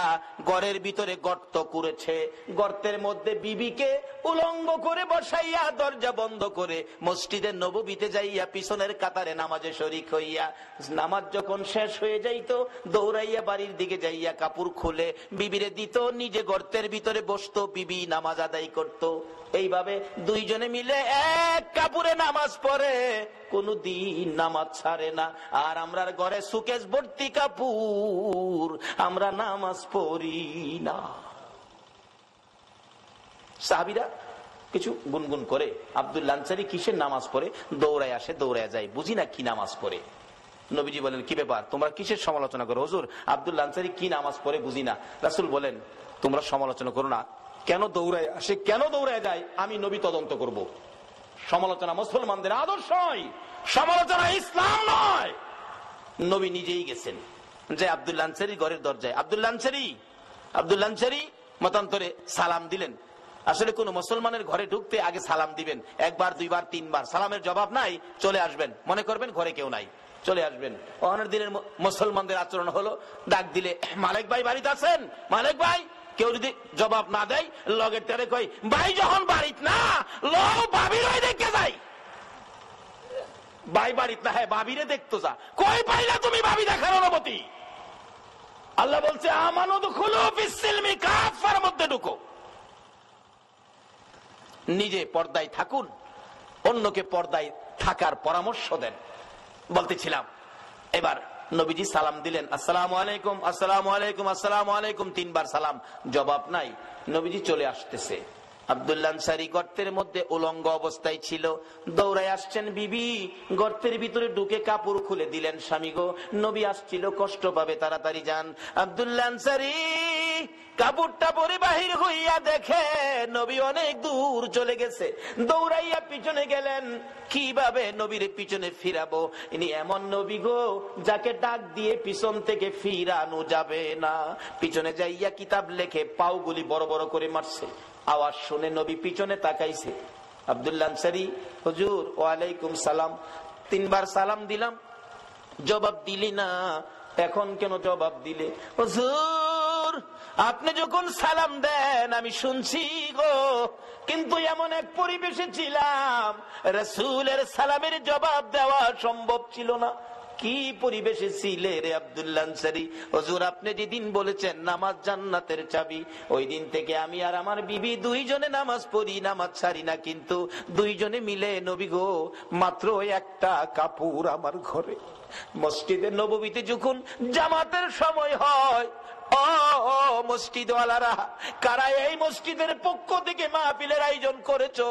ঘরের ভিতরে গর্ত করেছে, গর্তের মধ্যে বিবিকে উলঙ্গ করে বসাইয়া দরজা বন্ধ করে মসজিদের নববীতে যাইয়া পিছনের কাতারে নামাজে শরীক হইয়া, নামাজ যখন শেষ হয়ে যাইতো দৌড়াইয়া বাড়ির দিকে যাইয়া কাপড় খুলে বিবিরে দিত, নিজে গর্তের ভিতরে বসতো, বিবি নামাজ আদায় করত। এইভাবে দুইজনে মিলে এক কাপড়ে নামাজ পড়ে, কোনদিন নামাজ ছাড়ে না। আর আমরার ঘরে সুকেশ ভর্তি কাপড়, আমরা নামাজ পড়ি না। সাহাবীরা কিছু গুনগুন করে, আব্দুল্লাহ আনসারী কিসের নামাজ পড়ে? দৌড়ায় আসে, দৌড়ায় যায়, বুঝি না কি নামাজ পড়ে। নবীজি বলেন, কি ব্যাপার তোমরা কিসের সমালোচনা করো? হুজুর আব্দুল্লাহ আনসারী কি নামাজ পড়ে বুঝি না। রাসূল বলেন, তোমরা সমালোচনা করো না, কেন দৌড়ায় আসে, কেন দৌড়ায় যায়, আমি নবী তদন্ত করব। সমালোচনা মুসলমানদের আদর্শ নয়, সমালোচনা ইসলাম নয়। নবী নিজেই গেছেন, যে আব্দুল্লাহ আনসারী ঘরের দরজায়, আব্দুল্লাহ আনসারী মতান্তরে সালাম দিলেন, আসলে কোন মুসলমানের ঘরে ঢুকতে আগে সালাম দিবেন, একবার, দুইবার, তিনবার। সালামের জবাব নাই, চলে আসবেন, মনে করবেন ঘরে কেউ নাই, চলে আসবেন। অনেক দিনের মুসলমানদের আচরণ হলো, ডাক দিলে মালিক ভাই বাড়িতে আছেন, মালিক ভাই, কেউ যদি জবাব না দেয় লগের তেরে কই ভাই যখন বাড়িত না লো ভাবির ওই দেখে যাই, ভাই বাড়িত না, হ্যাঁ ভাবিরে দেখতো যা। কই পাইলা তুমি ভাবি দেখার অনুমতি? আল্লাহ বলছে আমানুদখুলু ফিস-সিলমি কাফার মধ্যে ঢুকো। নিজে পর্দায় থাকুন, অন্যকে পর্দায় থাকার পরামর্শ দেন। বলতেছিলাম, এবার নবীজি সালাম দিলেন, আসসালামু আলাইকুম, আসসালামু আলাইকুম, আসসালামু আলাইকুম, তিনবার সালাম, জবাব নাই। নবীজি চলে আসতেছে। আব্দুল্লাহ আনসারী গর্তের মধ্যে উলঙ্গ অবস্থায় ছিল, দৌড়ায় আসছেন। বিবি গর্তের ভিতরে ঢুকে কাপড় খুলে দিলেন, স্বামী গো নবী আসছিল, কষ্ট পাবে, তাড়াতাড়ি যান। আব্দুল্লাহ আনসারী কাপড়টা পরে বাহির হইয়া দেখে নবী অনেক দূর চলে গেছে। দৌড়াইয়া পিছনে গেলেন, কিভাবে নবীর পিছনে ফিরাবো? ইনি এমন নবী গো যাকে ডাক দিয়ে পিছন থেকে ফিরানো যাবে না। পিছনে যাইয়া কিতাব লেখে পাওগুলি বড় বড় করে মারছে। আওয়াজ শুনে নবী পিছনে তাকাইছে। আব্দুল্লাহ আনসারী, হুজুর ওয়ালাইকুম সালাম, তিনবার সালাম দিলাম, জবাব দিলি না, এখন কেন জবাব দিলে? হুজুর আপনি যখন সালাম দেন আমি শুনছি গো, কিন্তু এমন এক পরিবেশে ছিলাম রাসূলের সালামের জবাব দেওয়া সম্ভব ছিল না। কি পরিবেশে ছিলে রে আব্দুল্লাহ আনসারী? হুজুর আপনি যেদিন বলেছেন নামাজ জান্নাতের চাবি, ওই দিন থেকে আমি আর আমার বিবি দুইজনে নামাজ পড়ি, নামাজ ছাড়ি না, কিন্তু দুইজনে মিলে নবী গো মাত্র একটা কাপড় আমার ঘরে। মসজিদে নববীতে যখন জামাতের সময় হয়, ও মসজিদওয়ালারা, কারা এই মসজিদের পক্ষ থেকে মাহফিলের আয়োজন করেছো?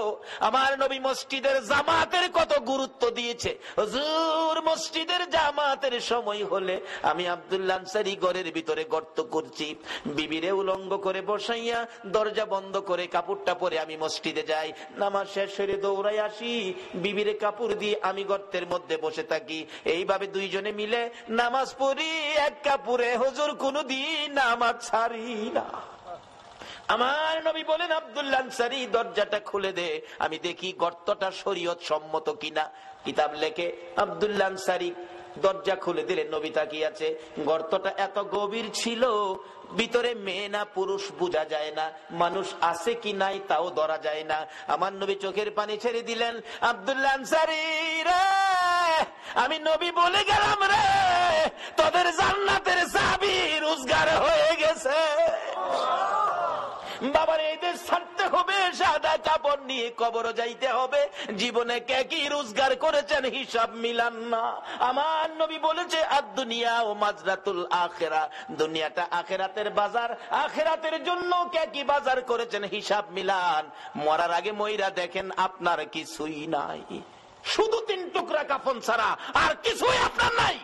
আমার নবী মসজিদের জামাতের কত গুরুত্ব দিয়েছে। হুজুর মসজিদের জামাতের সময় হলে আমি আব্দুল্লাহ আনসারী ঘরের ভিতরে গর্ত করছি, বিবিরে উলঙ্গ করে বসাইয়া দরজা বন্ধ করে কাপড়টা পরে আমি মসজিদে যাই, নামাজ শেষ হয়ে দৌড়াই আসি, বিবিরে কাপড় দিয়ে আমি গর্তের মধ্যে বসে থাকি। এইভাবে দুইজনে মিলে নামাজ পড়ি এক কাপড়ে, হুজুর কোনদিন নামাজ ছাড়ি না। আমার নবী বলেন, আব্দুল্লাহ আনসারী দরজাটা খুলে দে, আমি দেখি গর্তটা শরীয়ত সম্মত কিনা। কিতাব লেখে আব্দুল্লাহ আনসারী দরজা খুলে দিলেন, নবী তাকিয়ে আছে। গর্তটা এত গভীর ছিল, ভিতরে মেয়ে না পুরুষ বোঝা যায় না, মানুষ আছে কি নাই তাও ধরা যায় না। আমার নবী চোখের পানি ছেড়ে দিলেন, আব্দুল্লাহ আনসারী রে, আমি নবী বলে গেলাম রে, তোদের জান্নাতের চাবি রোজগার হয়ে গেছে। বাবার এই দেশ ছাড়তে হবে, সাদা কাপড় নিয়ে কবর যাইতে হবে, জীবনে কে কি রোজগার করেছেন হিসাব মিলান না। আমার নবী বলেছে আদ-দুনিয়া ও মাজরাতুল আখিরা, দুনিয়াটা আখিরাতের বাজার, আখিরাতের জন্য কে কি বাজার করেছেন হিসাব মিলান। মরার আগে মইরা দেখেন আপনার কিছুই নাই, শুধু 3 টুকরা কাফন ছাড়া আর কিছুই আপনার নাই।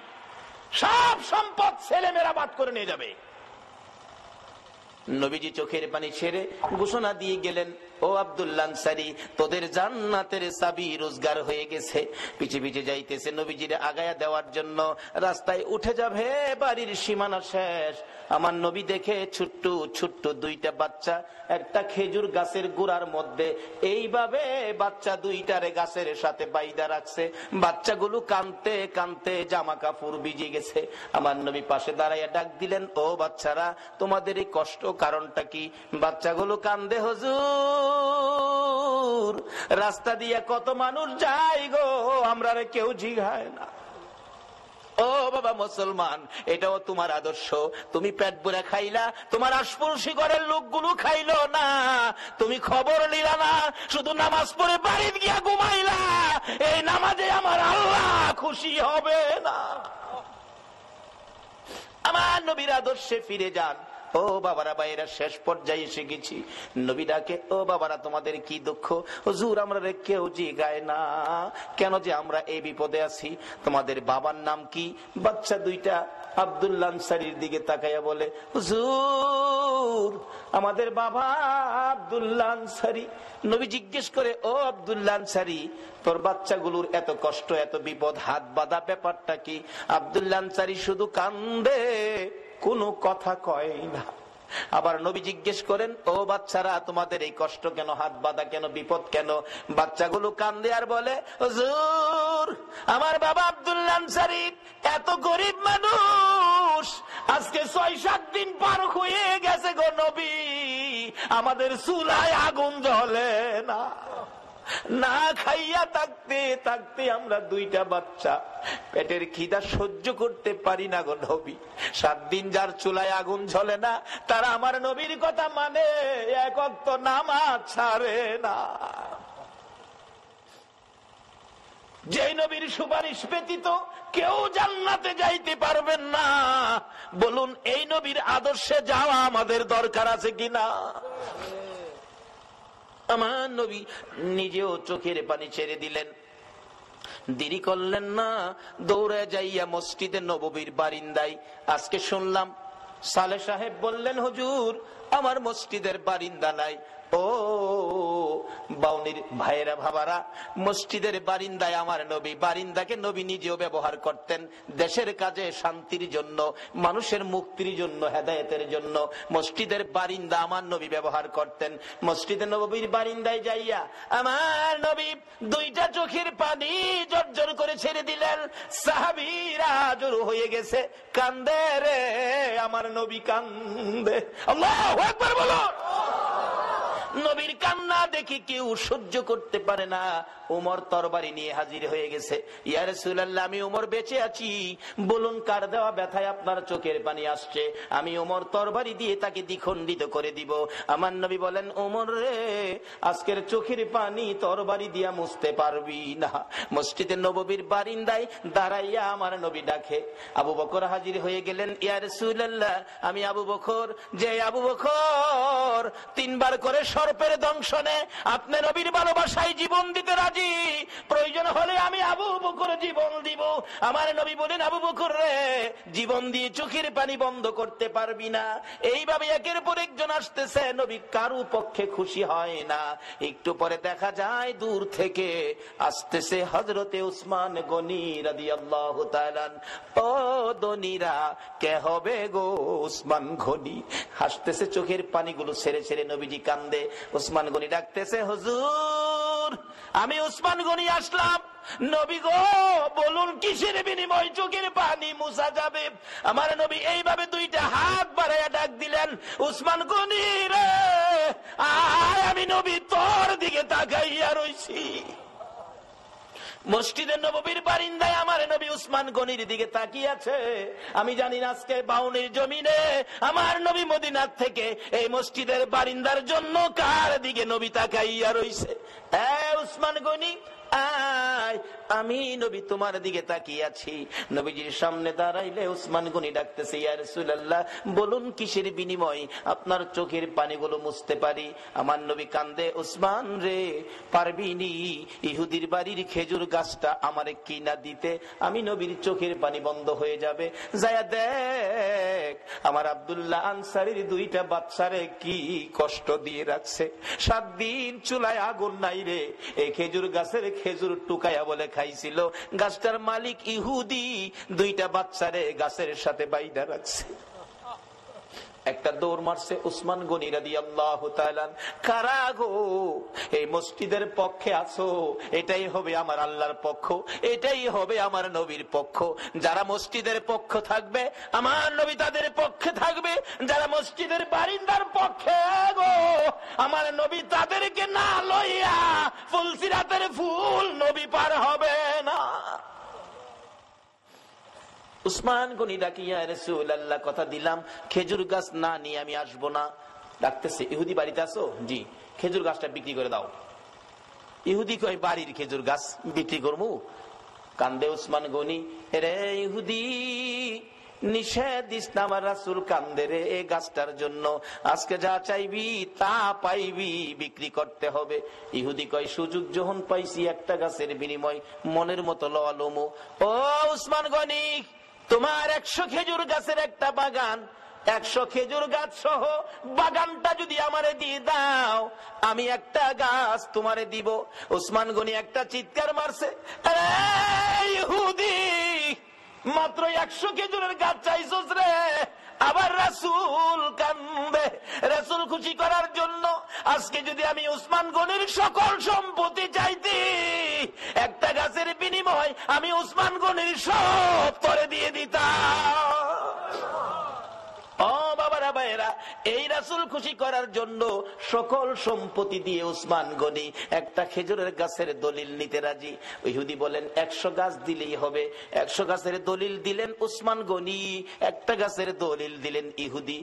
সব সম্পদ ছেলেমেয়েরা বাদ করে নিয়ে যাবে। নবীজি চোখের পানি ছেড়ে ঘোষণা দিয়ে গেলেন, ও আব্দুল্লাহ আনসারী তোদের জান্নাতের চাবি রোজগার হয়ে গেছে। পিছে পিছে যাইতেছে নবীজিরে আগায়া দেওয়ার জন্য, রাস্তায় উঠে যাবে, বাড়ির সীমানা শেষ। আমার নবী দেখে ছোট্ট ছোট্ট 2টা বাচ্চা একটা খেজুর গাছের গোড়ার মধ্যে এইভাবে বাচ্চা 2টারে গাছের সাথে বাইদা রাখছে। বাচ্চাগুলো কানতে কানতে জামা কাপড় ভিজে গেছে। আমার নবী পাশে দাঁড়াইয়া ডাক দিলেন, ও বাচ্চারা তোমাদের এই কষ্ট কারণটা কি? বাচ্চাগুলো কান্দে, হুজুর রাস্তা দিয়ে কত মানুষ যায় গো, আমরা কেউ জিগায় না। ও বাবা মুসলমান, এটাও তোমার আদর্শ? তুমি পেট ভরে খাইলা, তোমার আশপাশি ঘরের লোকগুলো খাইলো না, তুমি খবর নিলা না, শুধু নামাজ পড়ে বাড়িতে গিয়া ঘুমাইলা। এই নামাজে আমার আল্লাহ খুশি হবে না। আমার নবীর আদর্শে ফিরে যান। ও বাবারা ভাইয়েরা, শেষ পর্যায়ে এসে গেছি। নবী ডাকে, ও বাবারা তোমাদের কি দুঃখ? হুজুর আমরা কেউ জিগায় না কেন যে আমরা এই বিপদে আছি। তোমাদের বাবার নাম কি? বাচ্চা 2টা আব্দুল্লাহ আনসারীর দিকে তাকাইয়া বলে, হুজুর আমাদের বাবা আব্দুল্লাহ আনসারী। নবী জিজ্ঞেস করে, ও আব্দুল্লাহ আনসারী তোর বাচ্চাগুলোর এত কষ্ট, এত বিপদ, হাত বাঁধা ব্যাপারটা কি? আব্দুল্লাহ আনসারী শুধু কান্দে, কোনো কথা কয় না। আবার নবী জিজ্ঞেস করেন, ও বাচ্চারা, তোমাদের এই কষ্ট কেন, হাত বাঁধা কেন, বিপদ কেন? বাচ্চাগুলো কান্দে আর বলে, হুজুর, আমার বাবা আব্দুল্লাহ আনসারী এত গরিব মানুষ, আজকে 6-7 দিন পার হয়ে গেছে গো নবী, আমাদের চুলায় আগুন জ্বলে না, না খাইয়া থাকতে থাকতে আমরা 2টা বাচ্চা পেটের খিদা সহ্য করতে পারি না গো নবী। 7 দিন যার চুলায় আগুন জ্বলে না, তারা আমার নবীর কথা মানে, এক ওয়াক্ত নামাজ ছাড়ে না। যে নবীর সুপারিশ ব্যতীত কেউ জান্নাতে যাইতে পারবেন না, বলুন এই নবীর আদর্শে যাওয়া আমাদের দরকার আছে কিনা? আমার নবী নিজেও চোখের পানি ছেড়ে দিলেন, দেরি করলেন না, দৌড়ে যাইয়া মসজিদে নববীর বারিন্দায়। আজকে শুনলাম সালেহ সাহেব বললেন, হুজুর আমার মসজিদের বারিন্দা নাই। ও বাউনির ভাইয়েরা, ভাবারা, মসজিদের বারিন্দায় আমার নবী, বারিন্দাকে নবী নিজেও ব্যবহার করতেন দেশের কাজে, শান্তির জন্য, মানুষের মুক্তির জন্য, হেদায়েতের জন্য। মসজিদের বারিন্দা আমার নবী ব্যবহার করতেন। মসজিদে নববীর বারিন্দায় যাইয়া আমার নবী 2টা চোখের পানি জর্জর করে ছেড়ে দিলেন। সাহাবীরা জড়ো হয়ে গেছে, কান্দে রে আমার নবী কান্দে। আল্লাহু আকবার বলো। নবীর কান্না দেখি কেউ সহ্য করতে পারে না। উমর তরবারি নিয়ে হাজির হয়ে গেছে। ইয়া রাসূলুল্লাহ, আমি উমর বেঁচে আছি, বলুন কার দেওয়া ব্যথায় আপনার চোখের পানি আসছে, আমি উমর তরবারি দিয়ে তাকে দ্বিখণ্ডিত করে দিব। আমার নবী বলেন, উমর রে, আজকের চোখের পানি তরবারি দিয়া মুছতে পারবি না। মসজিদে নববীর বারিন্দায় দাঁড়াইয়া আমার নবী ডাকে। আবু বকর হাজির হয়ে গেলেন। ইয়া রাসূলুল্লাহ, আমি আবু বকর, যে আবু বকর 3 বার করে সর্পের দংশনে আপনি নবীর ভালোবাসায় জীবন দিতে রাজি, প্রয়োজন হলে আমি আবু বকর জীবন দিব। আমার নবী বলেন, আবু বকর রে, জীবন দিয়ে চোখের পানি বন্ধ করতে পারবি না। এইভাবে একের পর একজন আসতেছে, নবী কারো পক্ষে খুশি হয় না। একটু পরে দেখা যায় দূর থেকে আসতেছে হযরতে উসমান গনি রাদিয়াল্লাহু তাআলা। ও দনিরা, কে হবে গো উসমান গনি? হাসতেছে, চোখের পানিগুলো ছেড়ে ছেড়ে নবীজি কান্দে। উসমান গনি ডাকতেছে, হুজুর আমি উসমান গনি আসলাম। নবী গো, বলুন কিসের বিনিময় চোখের পানি মুছা যাবে? আমার নবী এইভাবে 2টা হাত বাড়াইয়া ডাক দিলেন, উসমান গনি রে, আয়, আমি নবী তোর দিকে তাকাইয়া রইছি। মসজিদের নববীর বারিন্দায় আমার নবী উসমান গনির দিকে তাকিয়ে আছে। আমি জানি না আজকে বাউনির জমিনে আমার নবী মদিনার থেকে এই মসজিদের বারিন্দার জন্য কার দিকে নবী তাকাইয়া রইছে। উসমান গনি, আয়, আমি নবী তোমার দিকে তাকিয়ে আছি। নবীজির সামনে দাঁড়াইলে উসমান গনি ডাকতেছে, ইয়া রাসূলুল্লাহ, বলুন কিসের বিনিময় আপনার চোখের পানিগুলো মুছতে পারি? আমার নবী কান্দে, উসমান রে, পারবিনি ইহুদির বাড়ির খেজুর গাছটা আমারে কিনা দিতে, আমি নবীর চোখের পানি বন্ধ হয়ে যাবে। যায়া দেখ আমার আব্দুল্লাহ আনসারীর 2টা বাচ্চারে কি কষ্ট দিয়ে রাখছে। 7 দিন চুলায় আগুন নাই রে, এই খেজুর গাছের খেজুর টুকায়া বলে খাইছিল। গাছটার মালিক ইহুদি, 2টা বাচ্চারে গাছের সাথে বাইধা রাখছে। একটা দৌড় মারছে উসমান গনি রাদিয়াল্লাহু তাআলা। কারা গো এই মসজিদের পক্ষে আছো? এটাই হবে আমার আল্লাহর পক্ষ, এটাই হবে আমার নবীর পক্ষ। যারা মসজিদের পক্ষ থাকবে আমার নবী তাদের পক্ষে থাকবে, যারা মসজিদের বারিন্দার পক্ষে গো আমার নবী তাদেরকে না লইয়া ফুলসিরাতের ফুল নবী পার হবে না। উসমান গনি ডাকি, ইয়া রাসূলুল্লাহ, কথা দিলাম খেজুর গাছ না নিয়ে আমি আসবো না। ডাকতেছে, ইহুদি বাড়িতে আছো? জি। খেজুর গাছটা বিক্রি করে দাও। ইহুদি কয়, বাড়ির খেজুর গাছ বিক্রি করবো? কান্দে উসমান গনি, রে ইহুদি, নিষেধ দিস না, আমার রাসূল কান্দে রে এই গাছটার জন্য। আজকে যা চাইবি তা পাইবি, বিক্রি করতে হবে। ইহুদি কয়, সুযোগ যখন পাইছি একটা গাছের বিনিময় মনের মতো লওয়া লমু। ও উসমান গনি, তোমার 100 খেজুর গাছের একটা বাগান, 100 খেজুর গাছ সহ বাগানটা যদি আমারে দিয়ে দাও, আমি একটা গাছ তোমারে দিব। উসমান গনি একটা চিৎকার মারছে, ইহুদি, মাত্র 100 খেজুরের গাছ চাইছস রে, আবার রাসূল কান্দে। রাসূল খুশি করার জন্য আজকে যদি আমি ওসমান গনির সকল সম্পত্তি চাইতি, একটা গাছের বিনিময় আমি ওসমান গনির সব করে দিয়ে দিতাম। ও বাবারা ভাইয়েরা, এই রাসূল খুশি করার জন্য সকল সম্পত্তি দিয়ে ওসমান গনি একটা খেজুরের গাছের দলিল নিতে রাজি। ইহুদি বলেন 100 গাছ দিলেই হবে। 100 গাছের দলিল দিলেন ওসমান গনি, একটা গাছের দলিল দিলেন ইহুদি।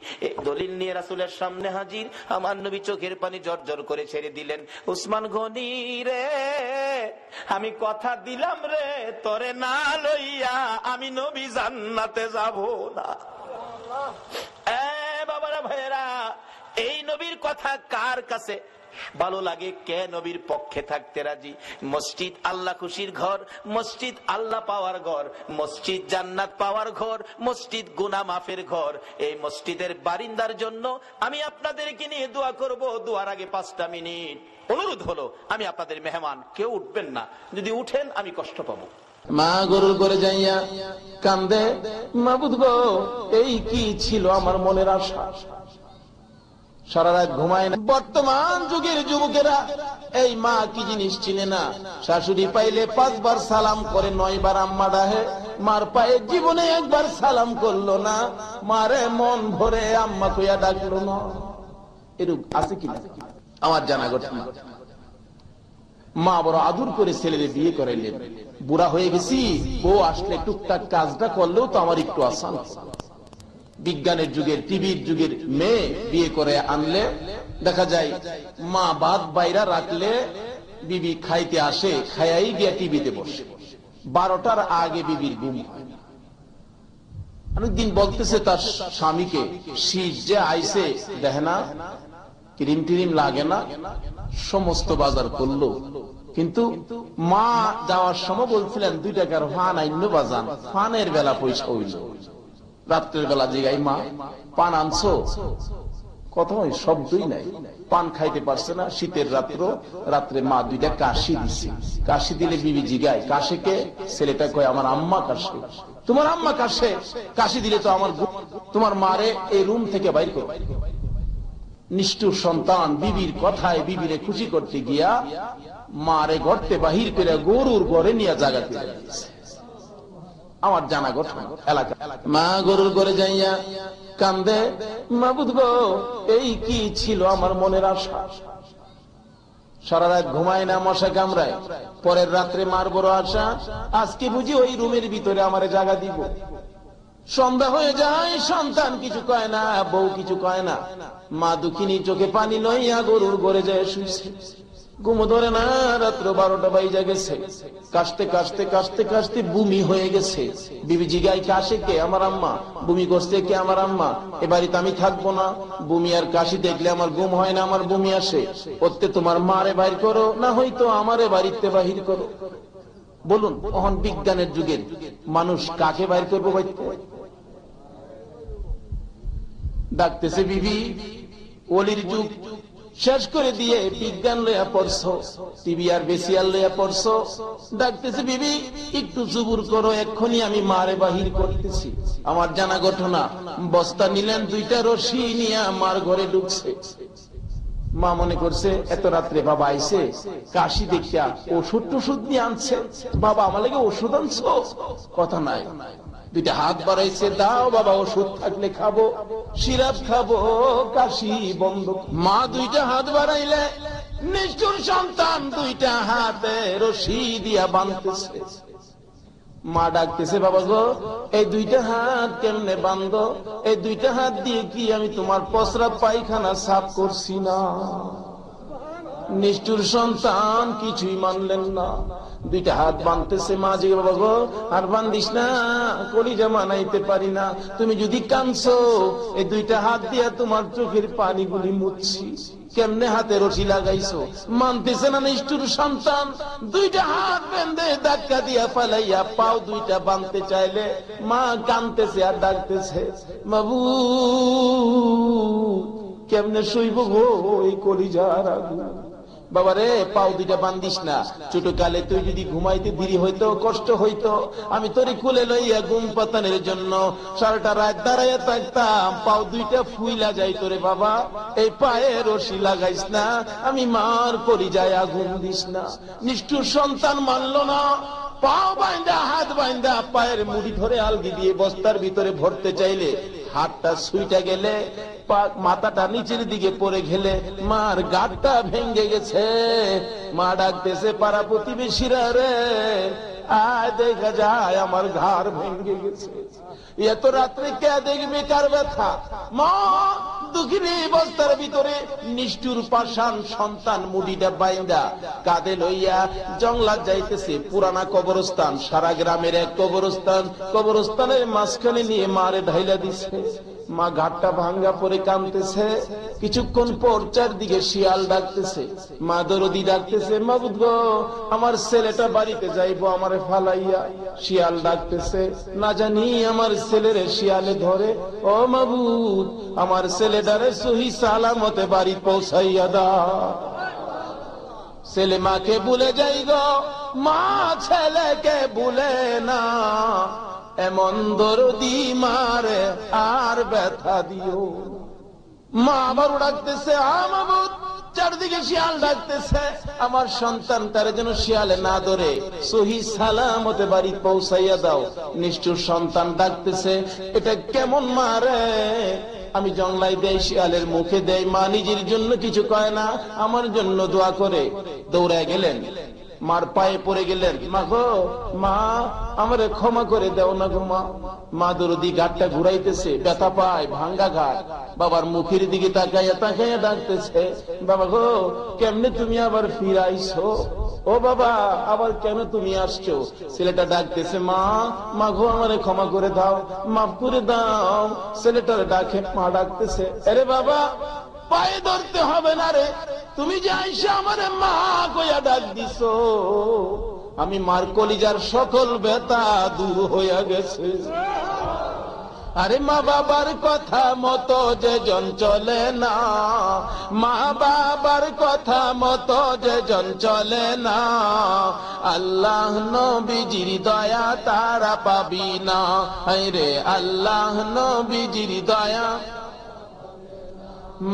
দলিল নিয়ে রাসূলের সামনে হাজির। আমার নবী চোখের পানি জর্জর করে ছেড়ে দিলেন। ওসমান গনি রে, আমি কথা দিলাম রে, তোরে না লইয়া আমি নবী জান্নাতে যাব না। বাবারা ভাইয়েরা, এই নবীর কথা কার কাছে ভালো লাগে? কে নবীর পক্ষে থাকতে রাজি? মসজিদ আল্লাহ খুশির ঘর, মসজিদ আল্লাহ পাওয়ার ঘর, মসজিদ জান্নাত পাওয়ার ঘর, মসজিদ গুনাহ মাফের ঘর। এই মসজিদের বারিন্দার জন্য আমি আপনাদেরকে নিয়ে দোয়া করব। দোয়ার আগে 5টা মিনিট অনুরোধ হলো, আমি আপনাদের মেহমান, কেউ উঠবেন না। যদি উঠেন আমি কষ্ট পাবো। মা গরুর করে যাইয়া কান্দে, মাবুদ গো, এই কি ছিল আমার মনের আশা, সারা রাত ঘুমায় না। বর্তমান যুগের যুবকেরা এই মা কি জিনিস চিনে না। শাশুড়ি পাইলে 5 বার সালাম করে, 9 বার আম্মা ডাহে। মার পায়ে জীবনে একবার সালাম করলো না, মারে মন ভরে আম্মা কইয়া ডাকলো না। এরূপ আছে কিনা আমার জানা ঘটনা। মা বড় আদর করে ছেলেরে বিয়ে করাইলেন। বুড়া হয়ে গেছি, বউ আসলে টুকটাক কাজটা করলেও তো আমার একটু আসান। বিজ্ঞানের যুগের, টিভির যুগের মেয়ে বিয়ে করে আনলে দেখা যায় মা ভাত বাইরা রাখলে বিবি খাইতে আসে, খাইয়াই গিয়া টিভিতে বসে। 12টার আগে বিবির ঘুম হয়। অনেকদিন বলতেছে তার স্বামীকে, শীত যে আইসে দেখে না, ক্রিম টিরিম লাগে না, সমস্ত বাজার করলো। কিন্তু মা যাওয়ার সময় বলছিলেন 2 টাকার ফান আইন্য বাজান, ফানের বেলা পয়সা হইল। রাত্রের বেলা জিগাই, মা পান আনছো? কথা হয়, শব্দই নাই। পান খাইতে পারছে না। শীতের রাত্রে মা 2টা কাশি দিছে। কাশি দিলে বিবি জিগায়, কাশে কে? ছেলেটা কয়, আমার আম্মা কাশে। তোমার আম্মা কাশে? কাশি দিলে তো আমার, তোমার মারে এই রুম থেকে বাইর করো। নিষ্ঠুর সন্তান বিবির কথায় বিবিরে খুশি করতে গিয়া মারে গর্তে বাহির করে গরুর ঘরে নিয়ে জাগাতে দিয়েছে। আমার জানা ঘটনা এলাকা। মা গরুর ঘরে যাইয়া কান্দে, মাবুদ গো, এই কি ছিল আমার মনের আশা, সারা রাত ঘুমায় না, মশা কামড়ায়। পরের রাত্রে মার বড় আশা, আজকে বুঝি ওই রুমের ভিতরে আমারে জাগা দিব। সন্ধ্যা হয়ে যায়, সন্তান কিছু কয় না, বউ কিছু কয় না। মা দুঃখিনী চোখে পানি লইয়া গরুর ঘরে যায় শুইছে। ঘুম ধরে না, রাত্র 12টা বাইজা গেছে। কাশতে কাশতে কাশতে কাশতে বমি হয়ে গেছে। বিবি জিগাই, কাশে কে? আমার আম্মা। বমি করছে কে? আমার আম্মা। এ বাড়িতে আমি থাকবো না। বমি আর কাশি দেখলে আমার ঘুম হয় না, আমার বমি আসে। ওতে তোমার মারে বাইর করো, না হয়তো আমারে বাড়িতে বাহির করো। বলুন, তখন বিজ্ঞানের যুগের মানুষ কাকে বাইর করবো? ডাকতেছে বিবি, ওলির যুগ শেষ করে দিয়ে বিজ্ঞান লইয়া পড়ছো, টিভি আর বেশি আর লইয়া পড়ছো। ডাকতেছে বিবি, একটু জুবুর করো, এক্ষুনি আমি মারে বাহির করতেছি। আমার জানা ঘটনা। বস্তা নিলেন, 2টা রশি নিয়ে মার ঘরে ঢুকছে। মা মনে করছে এত রাত্রে বাবা আইছে, কাশি দেখিয়া ওষুধ টষুধ নিয়ে আনছে। বাবা, আমার লাগে ওষুধ আনছো? কথা নাই। 2টা হাত বাড়াইছে, দাও বাবা, ওষুধ থাকলে খাবো, সিরাপ খাবো, কাশি বন্ধ। মা 2টা হাত বাড়াইলে নিষ্ঠুর সন্তান 2টা হাতে রশি দিয়া বাঁধতেছে। মা ডাকতেছে, বাবা গো, এই 2টা হাত কেমনে বান্ধ? এই 2টা হাত দিয়ে কি আমি তোমার প্রস্রাব পায়খানা সাফ করছি না? নিষ্ঠুর সন্তান কিছুই মানলেন না। 2টা হাত বাঁধতেছে। মা জিগে, বাবা গো, আর বান্ধিস না, কলিজা মানাইতে পারি না। তুমি যদি কাঁদছো, এই 2টা হাত দিয়া তোমার চোখের পানিগুলি মুছছি। কেমনে হাতে রশি লাগাইছো? মানতেছে না নিষ্ঠুর সন্তান। 2টা হাত বেঁধে ধাক্কা দিয়া পালাইয়া পাও 2টা বাঁধতে চাইলে মা কাঁদতেছে আর ডাকতেছে, বাবু কেমনে শুইব গো এই কলিজার আগুন? বাবা রে, পাও দুইটা বান্ধিস না, ছোট কালে তুই যদি ঘুমাইতে দেরি হইতো, কষ্ট হইতো, আমি তোরে কুলে লইয়া ঘুম পাতানের জন্য সারাটা রাত দাঁড়াইয়া থাকতাম, পাও দুইটা ফুইলা যাইতো রে বাবা, এই পায়ে রশি লাগাইস না, আমি মার করি যায় আগুন দিস না। নিষ্ঠুর সন্তান মানল না, পাও বাইন্দা হাত বাইন্দা পায়ের মুড়ি ধরে আলগি দিয়ে বস্তার ভিতরে ভরতে চাইলে হাতটা সুইটা গেলে, মাথাটা নিচের দিকে পড়ে গেলে মার গাঁটটা ভেঙে গেছে। মা ডাকতেছে, পাড়া প্রতিবেশীরা রে, আয় দেখা যায় আমার ঘাড় ভেঙে গেছে। এত রাত্রে কে দেখবে কার ব্যথা? মা দুঃখিনী বস্তার ভিতরে নিষ্ঠুর পাষাণ সন্তান মুড়িটা বাইন্দা কাঁধে লইয়া জংলাত যাইতেছে। পুরানা কবরস্থান, সারা গ্রামের এক কবরস্থান, কবরস্থানের মাঝখানে নিয়ে মারে ঢাইলা দিছে। মা ঘাটটা ভাঙ্গা পরে কাঁদতেছে। কিছুক্ষণ পর চারদিকে শিয়াল ডাকতেছে, মা দরদি ডাকতেছে, মাবুদ গো, আমার ছেলেটা বাড়িতে যাইবো আমারে ফালাইয়া। শিয়াল ডাকতেছে, না জানি আমার ছেলেরে শিয়ালে ধরে। ও মাবুদ, আমার ছেলেটারে সহি সালামতে বাড়ি পৌঁছাইয়া দাও। ছেলে মাকে ভুলে যাই গো, মা ছেলেকে ভুলে না, এমন দরদি মারে আর ব্যথা দিও। মা আবারও ডাকতেছে, মাবুদ, চারদিকে শিয়াল ডাকতেছে, আমার সন্তান তারে যেন শিয়ালে না ধরে সহি সালামতে বাড়ি পৌঁছাইয়া দাও। নিষ্ঠুর সন্তান ডাকতেছে, এটা কেমন মারে? আমি জংলাই দেই, শিয়ালের মুখে দেই, মা নিজের জন্য কিছু কয় না, আমার জন্য দোয়া করে। দৌড়ায় গেলেন, মার পায়ে পড়ে গেলেন, মা গো, মা আমারে ক্ষমা করে দাও না গো মা। মা দরদি ঘাটটা ঘুরাইতেছে, ব্যথা পায়, ভাঙ্গা ঘাট। বাবার মুখের দিকে তাকাইয়া তাকাইয়া ডাকতেছে, বাবা গো, কেমনে তুমি আবার ফিরাইছো? ও বাবা, আবার কেন তুমি আসছো? ছেলেটা ডাকতেছে, মা, মা গো, আমারে ক্ষমা করে দাও, মাফ করে দাও। ছেলেটার ডাকে মা ডাকতেছে, আরে বাবা, পায়ে ধরতে হবে না রে, তুমি যে আইসা আমারে মা কইয়া ডাক দিছো, আমি মার কলিজার সকল ব্যথা দূর হইয়া গেছে। আরে মা বাবার কথা মতো যে জন চলে না, মা বাবার কথা মতো যে জন চলে না, আল্লাহ নবীজির দয়া তারা পাবি না। রে আল্লাহ নবীজির দয়া।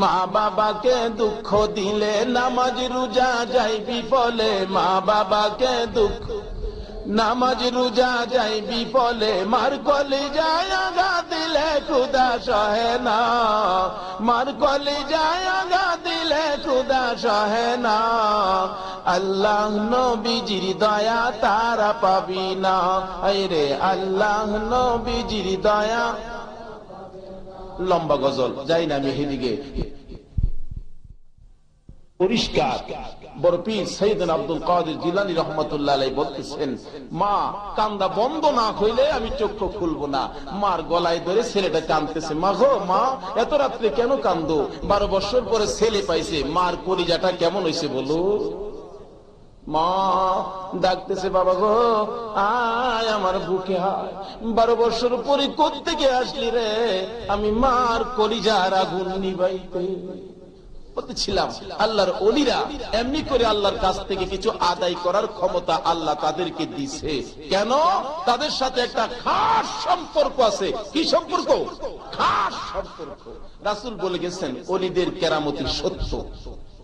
মা বাবাকে দুঃখ দিলে নামাজ রোজা যায় বিফলে, মা বাবাকে দুঃখ নামাজ রোজা যায় বিফলে, মার কলিজায় আঘাত দিলে খুদা সহে না, মার কলিজায় আঘাত দিলে খুদা সহে না, আল্লাহ নবীজির দয়া তারা পাবি না। রে আল্লাহ নবীজির দয়া। লম্বা গজল, যাই না আমি সেদিকে। পরিষ্কার বড় পীর সৈয়দনা আব্দুল কাদের জিলানী রাহমাতুল্লাহ আলাইহি বলতেছেন, মা কান্দা বন্ধ না হইলে আমি চক্ষু খুলবো না। মার গলায় ধরে ছেলেটা কাঁদতেছে, মা গো, মা এত রাত্রে কেন কান্দো? 12 বছর পরে ছেলে পাইছে, মার কলিজাটা কেমন হয়েছে বলো? মা ডাকতেছে, বাবা গো, আয় আমার বুকে আয়। 12 বছর পরে কোত্থেকে আসলি রে? আমি মার কলিজার আগুন নিবাইতে বলতেছিলাম। আল্লাহর ওলিরা এমনি করে আল্লাহর কাছ থেকে কিছু আদায় করার ক্ষমতা আল্লাহ তাদেরকে দিছে। কেন? তাদের সাথে একটা খাস সম্পর্ক আছে। কি সম্পর্ক? খাস সম্পর্ক। রাসূল বলে গেছেন, ওলিদের কেরামতি সত্য,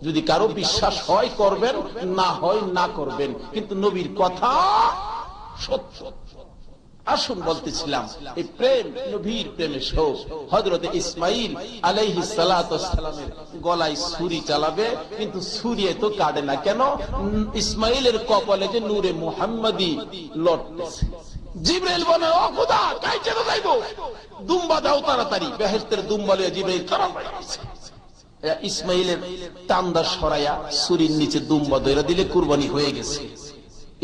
যদি কারো বিশ্বাস হয় করবেন, না হয় না করবেন, কিন্তু নবীর কথা সত্য। আসুন বলতেছিলাম, এই প্রেম নবীর প্রেমের শোক। হযরত ইসমাঈল আলাইহিস সালাতু ওয়াস সালামের গলায় ছুরি চালাবে, কিন্তু ছুরি তো কাটে না। কেন? ইসমাঈলের কপালে যে নূরে মুহাম্মাদি লটতেছে। জিবরাইল বলে, ও খোদা, কাইতে তো যাইবো, দুম্বা দাও তাড়াতাড়ি। বেহেশতের দুম্বা লইয়া জিবরাইল তাড়াতাড়ি আসছে। ইসমাঈলের টান্দা সরাইয়া ছুরির নিচে দুম্বা ধরে দিলে কুরবানি হয়ে গেছে।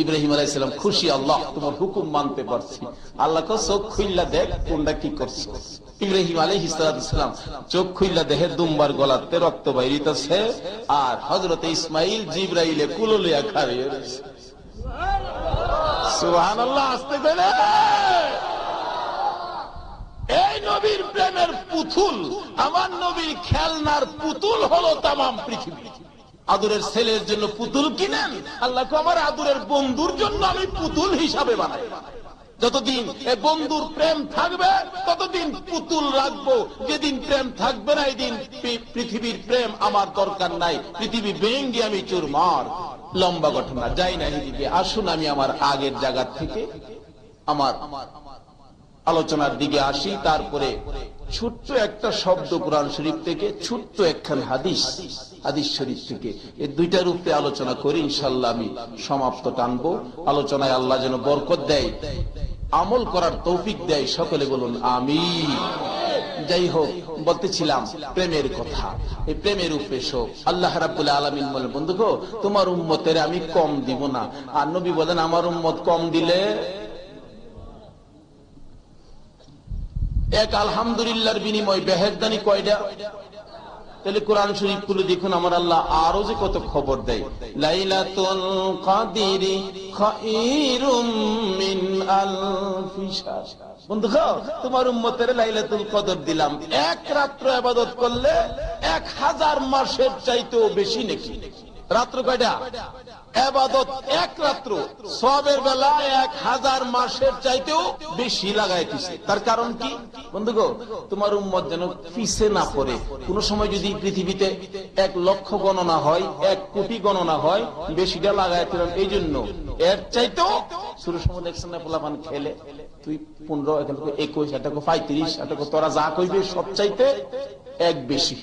ইব্রাহিম আলাইহিস সালাম খুশি, আল্লাহ তোমার হুকুম মানতে পারছি। আল্লাহ কো চোখ খুইলা দেখ কোনটা কি করছো। ইব্রাহিম আলাইহিস সালাম চোখ খুইলা দেখে দুম্বার গলাতে রক্ত বাইরিতেছে, আর হযরত ইসমাঈল জিবরাইলে কুলো লইয়া খাড়িয়ে রয়েছে। সুবহানাল্লাহ। আস্তে করে এই নবীর প্রেমের পুতুল, আমার নবীর খেলনার পুতুল হলো তামাম পৃথিবী। আদরের ছেলের জন্য পুতুল কিনেন, আল্লাহকে আমার আদরের বন্ধুর জন্য আমি পুতুল হিসাবে বানাই। যতদিন এ বন্ধুর প্রেম থাকবে ততদিন পুতুল রাখবো, যেদিন প্রেম থাকবে না এদিন পৃথিবীর প্রেম আমার দরকার নাই, পৃথিবী ভেঙ্গে আমি চুরমার। লম্বা ঘটনা, যাই না এদিকে, আসুন আমি আমার আগের জায়গা থেকে আমার আলোচনার দিকে আসি। তারপরে ছোট্ট একটা শব্দ কোরআন শরীফ থেকে, ছোট্ট একখান হাদিস শরীফ থেকে, এই দুইটার উপরে আলোচনা করি ইনশাআল্লাহ। আমি সমাপ্ত টানবো। আলোচনায় আল্লাহ যেন বরকত দেয়, আমল করার তৌফিক দেয়, সকলে বলুন আমিন। যাই হোক, বলতেছিলাম প্রেমের কথা। এই প্রেমের উপরে সব আল্লাহ রাব্বুল আলামিন বলেন, বন্ধু গো, তোমার উম্মতের আমি কম দিব না। আর নবী বলেন, আমার উম্মত কম দিলে এক আলহামদুলিল্লাহর বিনিময় বেহেশতদানি কয়টা? তাহলে কোরআন শরীফ খুলে দেখুন, আমার আল্লাহ আরো যে কত খবর দেয়। লাইলাতুল কদরি খায়রুম মিন আলফি শাহর। বন্ধু, তোমার উম্মতের লাইলাতুল কদর দিলাম, এক রাত্র ইবাদত করলে 1000 মাসের চাইতেও বেশি নাকি। রাত্র কয়টা? ইবাদত এক রাত্র, সওয়াবের বেলা 1000 মাসের চাইতেও বেশি লাগাইতেছে। তার কারণ কি বন্ধু গো? তোমার উম্মত যেন পিছে না পড়ে। কোন সময় যদি পৃথিবীতে 1 লক্ষ গণনা হয়, 1 কোটি গণনা হয়, বেশিটা লাগাইছিলাম। এই জন্য এর চাইতেও শুরুর সময় দেখছেন না, পোলাপান খেলে তুই 15, এখান থেকে 21, এটা 35, এটা তোরা যা কইবে সব চাইতে 1 বেশি।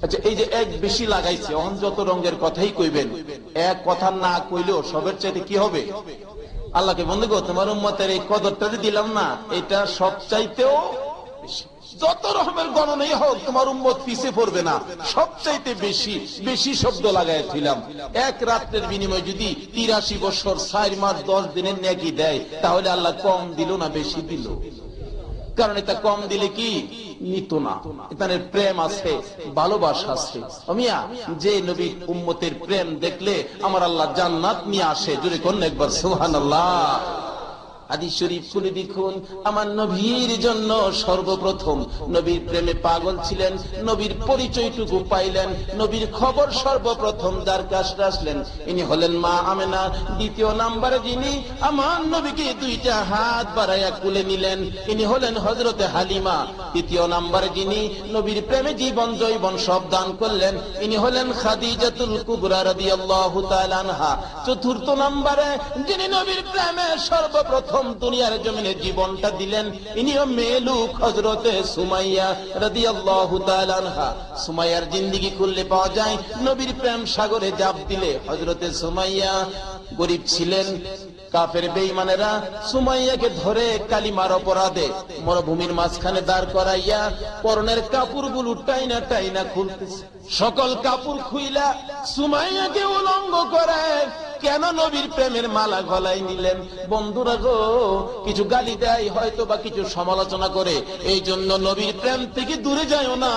আচ্ছা, এই যে 1 বেশি লাগাইছে, অহন যত রঙের কথাই কইবেন, এক কথা না কইলেও সবের চাইতে কি হবে? আল্লাহকে বন্ধু গো, তোমার উম্মতের এই কদরটা দিলাম না, এটা সব চাইতেও বেশি। যত রকমের গণনাই হোক, তোমার উম্মত পিছে পড়বে না, সব চাইতে বেশি বেশি শব্দ লাগাইছিলাম। এক রাত্রের বিনিময়ে যদি 83 বছর 4 মাস 10 দিনের নেকি দেয়, তাহলে আল্লাহ কম দিল না বেশি দিল? কারণ এটা কম দিলে কি নিত না, এখানে প্রেম আছে, ভালোবাসা আছে। মিয়া, যে নবী উম্মতের প্রেম দেখলে আমার আল্লাহ জান্নাত নিয়ে আসে। জোরে কোন একবার সুবহানাল্লাহ। হাদিস শরীফ খুলে দেখুন, আমার নবীর জন্য সর্বপ্রথম নবীর প্রেমে পাগল ছিলেন, নবীর পরিচয়টুকু পাইলেন, নবীর খবর সর্বপ্রথম যার কাছে আসলেন, ইনি হলেন মা আমেনা। দ্বিতীয় নাম্বারে যিনি আমার নবীকে 2টা হাত বাড়াইয়া কুলে নিলেন, ইনি হলেন হযরতে হালিমা। তৃতীয় নাম্বারে যিনি নবীর প্রেমে জীবন জৈবন সব দান করলেন, ইনি হলেন খাদিজাতুল কুবরা রাদিয়াল্লাহু তাআলা আনহা। চতুর্থ নাম্বারে যিনি নবীর প্রেমে সর্বপ্রথম দুনিয়ার জমিনে জীবনটা দিলেন, ইনিও মেলুক হযরতে সুমাইয়া রাদিয়াল্লাহু তাআলা আনহা। সুমাইয়ার জিন্দেগি খুললে পাওয়া যায়, নবীর প্রেম সাগরে জাপ দিলে হযরতে সুমাইয়া গরীব ছিলেন। কাফের বেঈমানেরা সুমাইয়াকে ধরে কালিমার অপরাধে মরুভূমির মাঝখানে দাঁড় করাইয়া পরনের কাপড়গুলো টাইনা টাইনা খুলতেছে। সকল কাপড় খুইলা সুমাইয়াকে উলঙ্গ করে কেন নবীর প্রেমের মালা গলায় নিলেন? বন্ধুরা গো, কিছু গালি দেয় হয়তো বা কিছু সমালোচনা করে, এই জন্য নবীর প্রেম থেকে দূরে যায়ও না।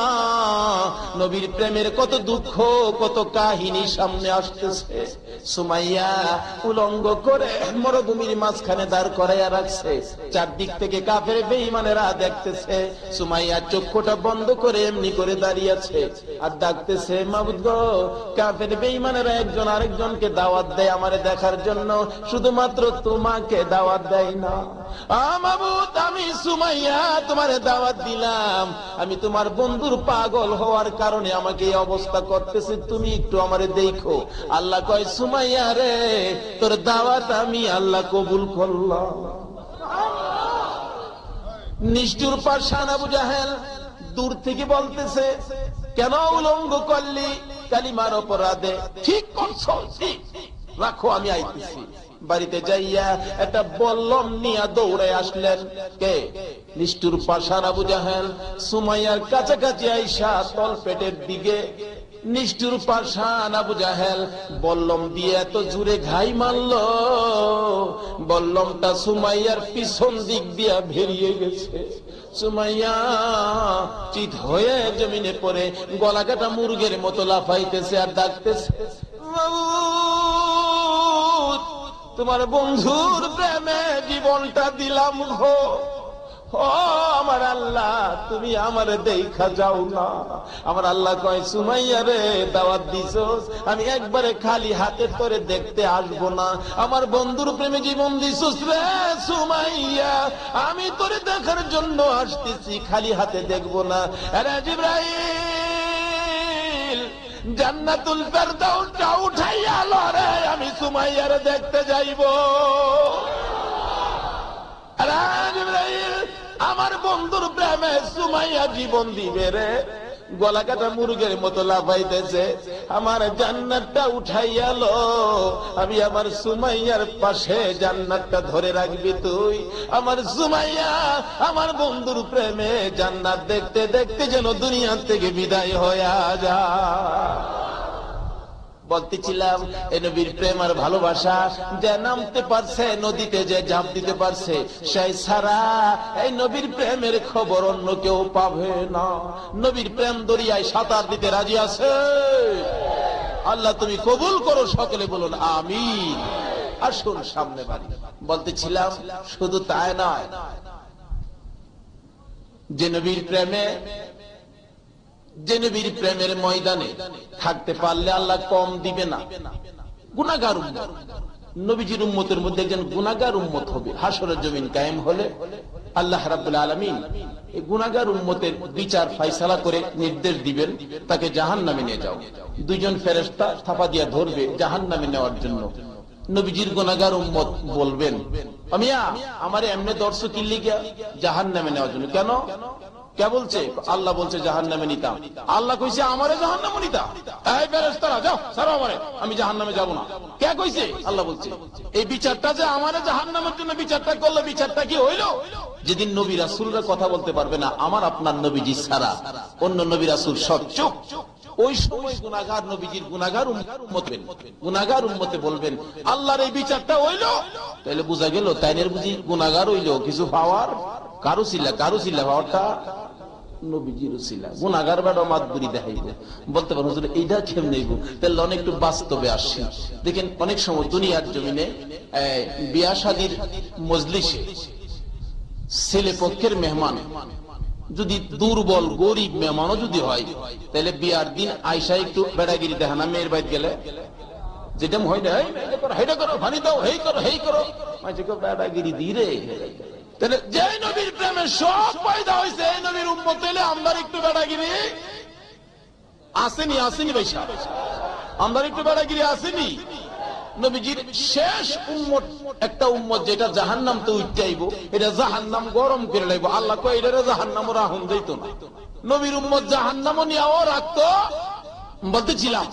নবীর প্রেমের কত দুঃখ, কত কাহিনী সামনে আসতেছে। সুমাইয়া উলঙ্গ করে মরুভূমির মাঝখানে দাঁড় করাইয়া রাখছে, চারদিক থেকে কাফের বেঈমানেরা দেখতেছে। সুমাইয়া চক্ষুটা বন্ধ করে এমনি করে দাঁড়িয়ে আছে আর ডাকতেছে, মাবুদ গো, কাফের বেঈমানেরা একজন আরেকজনকে দাওয়াত দেয় আমারে দেখার জন্য, শুধুমাত্র তোমাকে দাওয়াত দেয় না। মাবুদ, আমি সুমাইয়া তোমারে দাওয়াত দিলাম, আমি তোমার বন্ধুর পাগল হওয়ার কারণে আমাকে এই অবস্থা করতেছে, তুমি একটু আমারে দেখো। আল্লাহ কয়, সুমাইয়া রে, তোর দাওয়াত আমি আল্লাহ কবুল করলাম। নিষ্ঠুর পাষাণ আবু জাহেল দূর থেকে বলতেছে, কেন উলঙ্গ করলি? কালিমার অপরাধে। ঠিক করছো, ঠিক রাখো, আমি আইতেছি। বাড়িতে যাইয়া একটা বল্লম নিয়ে দৌড়ে আসলেন কে? নিষ্ঠুর পাষাণ আবু জাহেল। সুমাইয়ার কাছাকাছি আইসা তল পেটের দিকে নিষ্ঠুর পাষাণ আবু জাহেল বল্লম দিয়ে এত জুড়ে ঘাই মারল, বল্লমটা সুমাইয়ার পিছন দিক দিয়া বেরিয়ে গেছে। সুমাইয়া চিত হয়ে জমিনে পড়ে গলা কাটা মুরগের মতো লাফাইতেছে আর ডাকতেছে, তোমার বন্ধুর প্রেমে জীবনটা দিলাম গো, ও আমার আল্লাহ, তুমি আমারে দেখা যাও না। আমার আল্লাহ কয়, সুমাইয়া রে দাওয়াত দিছস, আমি একবারে খালি হাতে তোরে দেখতে আসবো না। আমার বন্ধুর প্রেমে জীবন দিছস রে সুমাইয়া, আমি তোরে দেখার জন্য আসতেছি, খালি হাতে দেখবো না। আরে জিবরাইল, জান্নাতুল ফেরদাউসটা উঠাইয়া লরে, আমি সুমাইয়ারে দেখতে যাইবো। আরে জিবরাইল, আমার বন্ধুর প্রেমে সুমাইয়া জীবন দিবে রে। গলা কাটা মুরগের মতো লাফাইতেছে, আমার জান্নাতটা উঠাইয়া লো, আমি আমার সুমাইয়ার পাশে জান্নাতটা ধরে রাখবি তুই। আমার সুমাইয়া আমার বন্ধুর প্রেমে জান্নাত দেখতে দেখতে যেন দুনিয়া থেকে বিদায় হইয়া যায়। বলতেছিলাম, এই নবীর প্রেম আর ভালোবাসা যে নামতে পারছে নদীতে, যে ঝাঁপ দিতে পারছে, সেই ছাড়া এই নবীর প্রেমের খবর অন্য কেউ পাবে না। নবীর প্রেম দরিয়ায় সাঁতার দিতে রাজি আছে। আল্লাহ তুমি কবুল করো, সকলে বলুন আমিন। আসুন সামনে বাড়ি। বলতেছিলাম, শুধু তাই নয়, যে নবীর প্রেমে, যে নবীর প্রেমের ময়দানে থাকতে পারলে আল্লাহ কম দিবে না। গুনাহগার উম্মত, নবীজির উম্মতের মধ্যে একজন গুনাহগার উম্মত হবে। হাসরের জমিন কায়েম হলে আল্লাহ রাব্বুল আলামিন এই গুনাহগার উম্মতের বিচার ফয়সালা করে নির্দেশ দিবেন, তাকে জাহান্নামে নিয়ে যাও। দুইজন ফেরেশতা থাপা দিয়া ধরবে জাহান্নামে নেওয়ার জন্য। নবীজির গুনাহগার উম্মত বলবেন, আমিয়া আমারে এমনে দর্শ কি লিগা? জাহান্নামে নেওয়ার জন্য। কেন? কে বলছে? আল্লাহ বলছে জাহান্নামে নিতাম। আল্লাহ কইছে আমারে জাহান্নামে নিতা? এই ফেরেশতারা যাও, ছাড়ো আমারে, আমি জাহান্নামে যাব না। কে কইছে? আল্লাহ বলছে। এই বিচারটা যে আমারে জাহান্নামের জন্য বিচারটা করলো, বিচারটা কি হইল? যেদিন নবী রাসূলরা কথা বলতে পারবে না আমার আপনার নবীজি ছাড়া, অন্য নবী রাসূল সব চুপ, ওই সময় গুনাহগার নবীজির গুনাহগার উম্মতে বলবেন, আল্লাহর এই বিচারটা হইল। তাহলে বোঝা গেল তাইনের বুঝি গুনাহগার হইল কিছু পাওয়ার কারো ছিল পাওয়ারটা নবীজির ছিল। গুনাহগার বেটা মাতবুরি দেখাইবে, বলতে পারো হুজুর এইটা কেমনে নেব? তাহলে অনেক একটু বাস্তবে আসি। দেখেন অনেক সময় দুনিয়ার জমিনে বিয়া শাদীর মজলিসে ছেলে পক্ষের মেহমান যদি দুর্বল গরিব মেহমানও যদি হয়, তাহলে বিয়ার দিন আয়সা একটু বেড়াগিরি দেখা না মেয়ের বাড়ি গেলে, যেটা হয় না হেটা করো, ভানি দাও, হেই করো, হেই করো, বেড়াগিরি দিরে। তাহলে যে নবীর প্রেমে সব পয়দা হয়েছে, এই নবীর উম্মত হইলে আমরা একটু বেড়াগিরি আসেনি? আসেনি ভাইসা? আমরা একটু বেড়াগিরি আসেনি? নবীজির শেষ উম্মত, একটা উম্মত যেটা জাহান্নাম তো উঠতেইব, এটা জাহান্নাম গরম করে লাইব। আল্লাহ কয় এটা জাহান্নামও রাহুন দিত না। নবীর উম্মত জাহান্নামও নিয়েও রাখতো। বলতেছিলাম,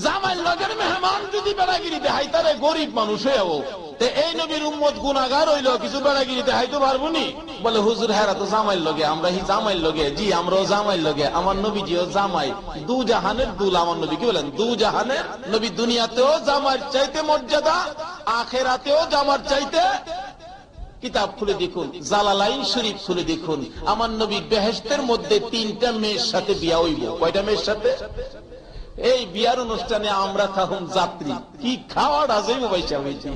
জামাই লগের মেহমান যদি বেড়াগিরি দেখাই, তারে গরিব মানুষ হয়েও, এই নবীর উম্মত গুনাহগার হইল, কিছু বেড়াগিরি দেখাইতে পারবো নি? বলে হুজুর হেরা তো জামাইর লগে, আমরা হি জামাইর লগে। জি আমরাও জামাইর লগে, আমার নবীজিও জামাই, দু জাহানের দুল আমার নবী। কি বলেন? দু জাহানের নবী। দুনিয়াতেও জামার চাইতে মর্যাদা, আখেরাতেও জামার চাইতে। কিতাব খুলে দেখুন, জালালাইন শরীফ খুলে দেখুন, আমার নবী বেহেশতের মধ্যে 3টা মেয়ের সাথে বিয়া হইব। কয়টা মেয়ের সাথে? এই বিয়ার অনুষ্ঠানে আমরা থাকুন যাত্রী, কি খাওয়ার আজই বাইসা হয়েছে।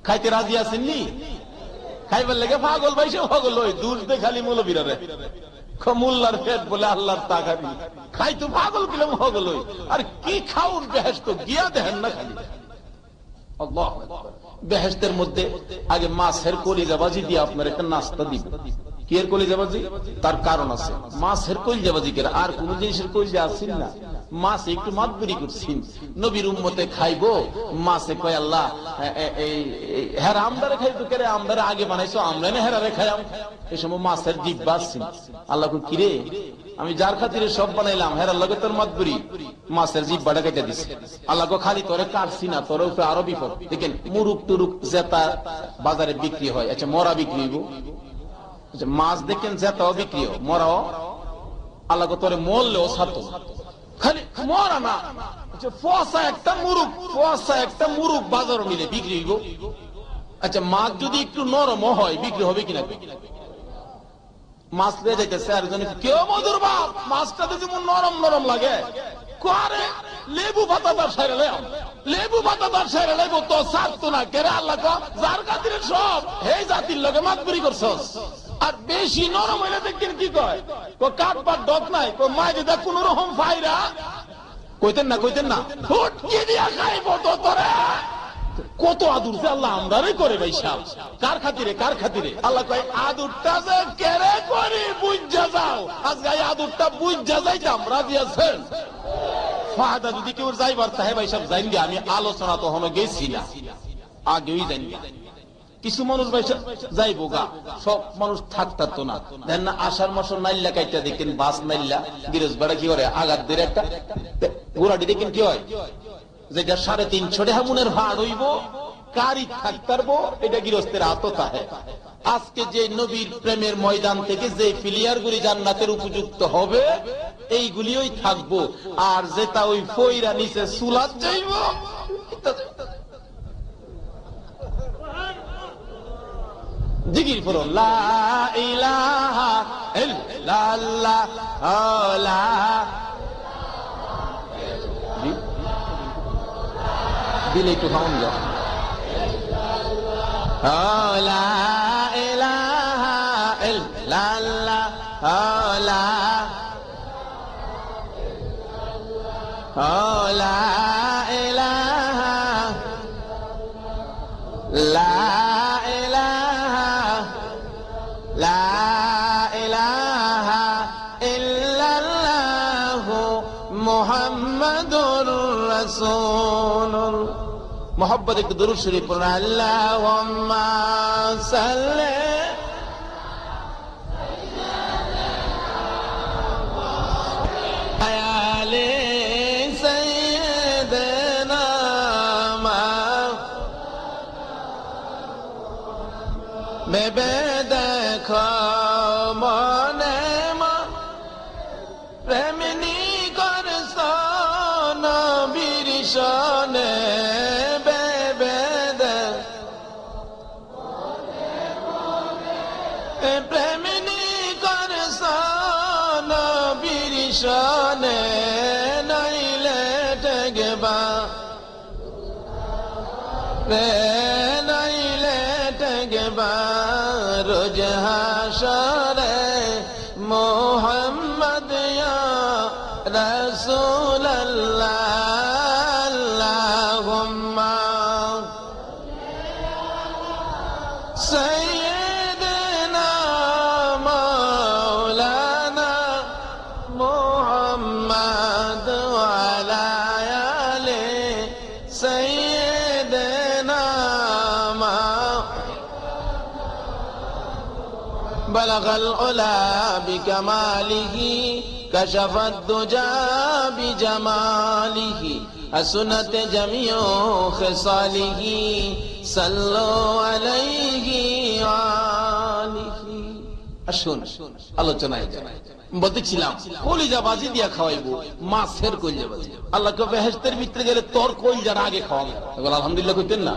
খাইতে রাজি আছেননি? খাইবার লেগে পাগল বাইসে পাগল হই, দূর দে খালি মৌলবীরা রে মোল্লার পেট বলে আল্লাহর তাকাবি, খাই তো পাগল কিলাম পাগল হই। আর কি খাউন বেহেশত গিয়া দেখেন না খালি। আল্লাহু আকবার। বেহেশতের মধ্যে আগে মাছের কলিজাবাজি দিয়ে আপনার একটা নাস্তা দিব। কি এর কলিজাবাজি? তার কারণ আছে। মাছের কলিজাবাজি করে আর কোন জিনিসের কলিজা আসেন না। মাছ একটু মাতবুরি করছেন, নবীর উম্মতে খাইবো। মাছে কয় আল্লাহ হেরা আমদারে খাইতো কেরে, আমদারে আগে বানাইছো, আমরা না হেরারে খাইলাম। এই সময় মাছের জিব্বা আসছেন। আল্লাহ কই কিরে, আমি যার খাতিরে সব বানাইলাম, হেরার লগে তোর মাতবুরি, মাছের জিব্বাটা কেটে দিছে। আল্লাহ কো খালি তোরে কাটছি না, তোর উপরে আরো বিপদ। দেখেন মুরুক টুরুক জেতা বাজারে বিক্রি হয়, আচ্ছা মরা বিক্রি হইব। আচ্ছা মাছ দেখেন জেতাও বিক্রি হয়, মরাও। আল্লাহ কো তোরে মরলেও ছাড়তো খালি মরা না। ফসা একটা মুরুক বাজার মিলে বিক্রি হইব। আচ্ছা মাছ যদি একটু নরম হয় বিক্রি হবে কিনা? মাছ লে যাইতেছে আর কেউ মধুর বাপ মাছটাতে যেমন নরম নরম লাগে, করে লেবু পাতা তার সাইরে লেও, লেবু পাতা তার সাইরে লেবু তো ছাড়তো না কেরে। আল্লাহ যার খাতিরে সব এই জাতির লগে মাতবুরি করছস, আর বেশি নরম হইলে দেখেন কি কয়, কাঠ পাট ডক নাই, মাঝে দেখ কোন রকম ফাইরা কইতেন না ফুটকি দিয়া খাইব তো তোরে। কত আদুর যে আল্লাহ আমরাই করে ভাই সাহেব, কার খাতিরে আল্লাহ কয় আদুরটা যে কেড়ে করি বুঝা যাও, আজকে এই আদুরটা বুঝা যাইতাম, রাজি আছেন? ফায়দা যদি কেউ যাইবার চাহে ভাই সাহেব জানি, আমি আলোচনা তখন গেছি না, আগেই জানি। কিছু মানুষ ভাই যাইবো গা, সব মানুষ থাকতো না, দেন না আষাঢ় মাসের নাইল্লা কাইটা দেখেন, বাস নাইল্লা গিরজ বেড়া কি করে আঘাত দিয়ে একটা গোড়াটি দেখেন কি হয়, যেটা 350 টাকা মনের ভাড় হইব, কারি থাকতারবো, এটা গৃহস্থের আততা। আজকে যে নবীর প্রেমের ময়দান থেকে যে প্লেয়ার গুলি জান্নাতের উপযুক্ত হবে এইগুলিই থাকবো, আর যেটা ওই ফইরা নিচে সুলাত যাইব। জিকির করুন লা ইলাহা ইল্লাল্লাহ, লা দিলে একটু খাওয়ান যায়। লা ইলাহা ইল্লাল্লাহ, লা ইলাহা লা ইলাহা ইল্লাল্লাহ মুহাম্মাদুর রাসূলুল্লাহ। মোহাম্মদ একটু দুরূদ শরীফ পড়ুন। আল্লাহুম্মা সাল্লি আলা সাইয়্যিদিনা বেবে দেখো মনে প্রেমিনী করছ নবীর শনে, প্রেমিনী করছ নবীর শনে, নাইলে ঠেকবা রে, নাইলে ঠেকবা রোজ হাশরে মুহাম্মদ ইয়া রাসূলুল্লাহ। আল্লাহুম্মা সাইয়্যিদিনা মাওলানা মুহাম্মদ ওয়া আলা আলি সাইয়্যিদিনা বালাগাল উলা বিকামালিহি কাশাফাদ দুজা বিজামালিহি হাসুনাত জামিউ খিসালিহি সাল্লু আলাইহি আলিহি। আসুন আলোচনায় বলতেছিলাম কলিজা বাজি দিয়া খাওয়াইবো, মাছের কলিজা বাজি। আল্লাহকে বেহেশতের ভিতরে গেলে তোর কলিজার আগে খাওয়াবো, আলহামদুলিল্লাহ কইতেন না?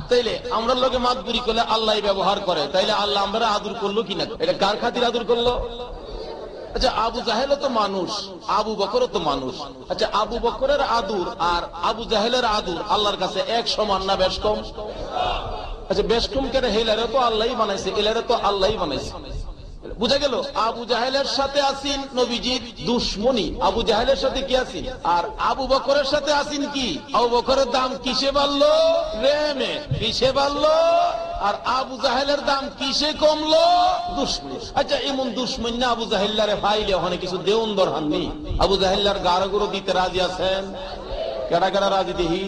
তাইলে আমরা লোকে মাতবুরি করলে আল্লাহ ব্যবহার করে, তাইলে আল্লাহ আমরা আদর করলো কিনা? এটা কার খাতির আদর করলো? আচ্ছা আবু জাহেলও তো মানুষ, আবু বকরও তো মানুষ। আচ্ছা আবু বকরের আদর আর আবু জাহেলের আদর আল্লাহর কাছে এক সমান না বেশ কম? আচ্ছা বেশ কম কেন? হেলারে তো আল্লাহই বানাইছে, এলারে তো আল্লাহই বানাইছে। বুঝা গেল? আবু জাহেলের সাথে আসিন নবীজির দুশ্মনী, আবু জাহেলের সাথে কি আসিন, আর আবু বকরের সাথে আসিন কি? আবু বকরের দাম কিসে বাড়লো? প্রেমে। কিসে বাড়লো? আর আবু জাহেলের দাম কিসে কমলো? দুশ্মনী। আচ্ছা এমন দুশ্মন না আবু জাহেল্লারে ফাইলে ওখানে কিছু দেউন দরহাননি? আবু জাহেল্লার গাড়গুলো দিতে রাজি আছেন? কেডা কেডা রাজি দেখি?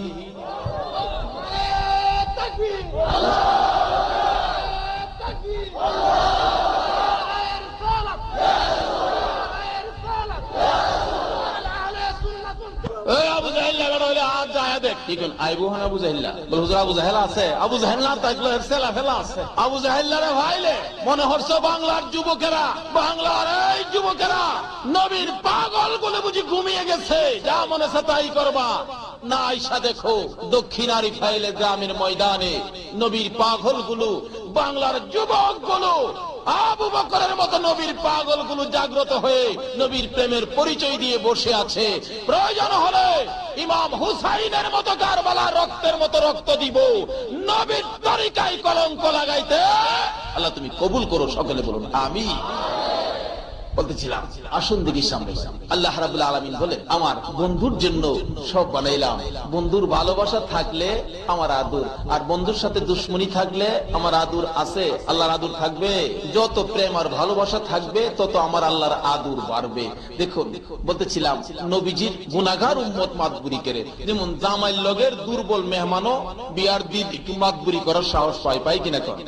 আবু জাহেল্লা আবু জাহেল্লা আবু জাহেল আছে, আবু জাহেল না থাকলে সেলা ফেলা আছে। আবু জাহেল্লারে ভাইলে মনে হচ্ছে বাংলার যুবকেরা, বাংলার এই যুবকেরা নবীর পাগল বলে বুঝি ঘুমিয়ে গেছে, যা মনে আছে তাই করবা। না আইসা দেখো দক্ষিণারি ফাইলে গ্রামের ময়দানে নবীর পাগল গুলো, বাংলার যুবক গুলো, আবু বকরের মতো নবীর পাগল গুলো জাগ্রত হয়ে নবীর প্রেমের পরিচয় দিয়ে বসে আছে। প্রয়োজন হলে ইমাম হুসাইনের মতো কারবালা রক্তের মতো রক্ত দিব, নবীর তরিকায় কলঙ্ক লাগাইতে আল্লাহ তুমি কবুল করো, সকলে বলুন আমিন। বলতেছিলাম আসুন দেখি সামনে। আল্লাহ রাব্বুল আলামিন বলেন আমার বন্ধুর জন্য সব বানাইলাম। বন্ধুর ভালোবাসা থাকলে আমার আদর, আর বন্ধুর সাথে দুশ্মনী থাকলে আমার আদর আছে, আল্লাহর আদর থাকবে। যত প্রেম আর ভালোবাসা থাকবে তত আমার আল্লাহর আদর বাড়বে। দেখুন বলতেছিলাম নবীজির গুনাহগার উম্মত মাতবুরি করে, যেমন জামাইল লগের দুর্বল মেহমানও বিয়ার দিন একটু মাতবুরি করার সাহস পায় কিনা কর।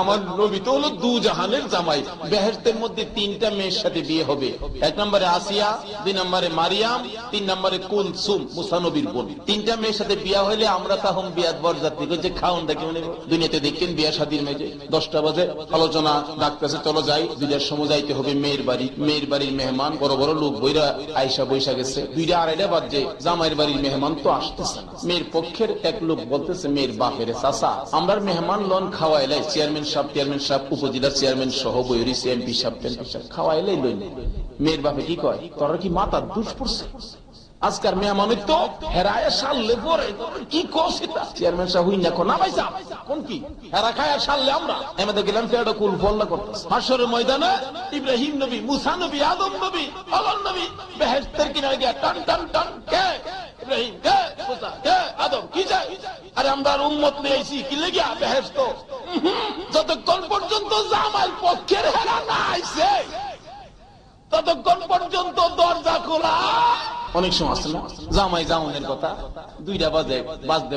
আমার নবী তো হলো দু জাহানের জামাই। বেহেশতের মধ্যে 3টা মেয়ের সাথে বিয়ে হবে। 1 নম্বরে আসিয়া, 2 নম্বরে মারিয়াম, 3 নম্বরে কুলসুম মুসা নবীর বোন। 3টা মেয়ের সাথে বিয়া হইলে আমরা তখন বিয়াত বরযাত্রী যে খাওন দেখে মনে দুনিয়াতে দেখেন বিয়া শাদীর মেজে 10টা বাজে আলোচনা ডাকতেছে, চলো যাই। 2টার সময় যাইতে হবে মেয়ের বাড়ি। মেয়ের বাড়ির মেহমান বড় বড় লোক বইরা আয়সা বৈশা গেছে। 2টা 2:30 বাজে জামাইয়ের বাড়ির মেহমান তো আসতেছে না। মেয়ের পক্ষের এক লোক বলতেছে মেয়ের বাপের, চাচা আমরা মেহমান লন খাওয়াইলাই, চেয়ারম্যান সাহেব, উপজেলা চেয়ারম্যান সহ বইরি এমপি সাহেব খাওয়াইলাই লইন। মেয়ের বাপে কি কয়, তোরা কি মাথার দুষ পড়ছে? আজকার মেহমানের তো হেরায় সারলে পরে কি কষিতা চেয়ারম্যান সাহেব হই না না ভাই সাহেব কোন কি হেরা খায় সারলে আমরা আমাদের গেলাম পেড়া কুল বল্লা করতেছে। হাসরের ময়দানে ইব্রাহিম নবী, মুসা নবী, আদম নবী, আলাল নবী বেহেশতের কিনারে গিয়া টান টান টান কে ইব্রাহিম, কে মুসা, কে আদম, কি চাই? আরে আমরা উম্মত নিয়ে আইছি কি লাগিয়া বেহেশত। যতক্ষণ পর্যন্ত জামাইল পক্ষের হেরা না আইছে ততক্ষণ পর্যন্ত দরজা খোলা। অনেক সময় আসছে না জামাই জামানের কথা, 2টা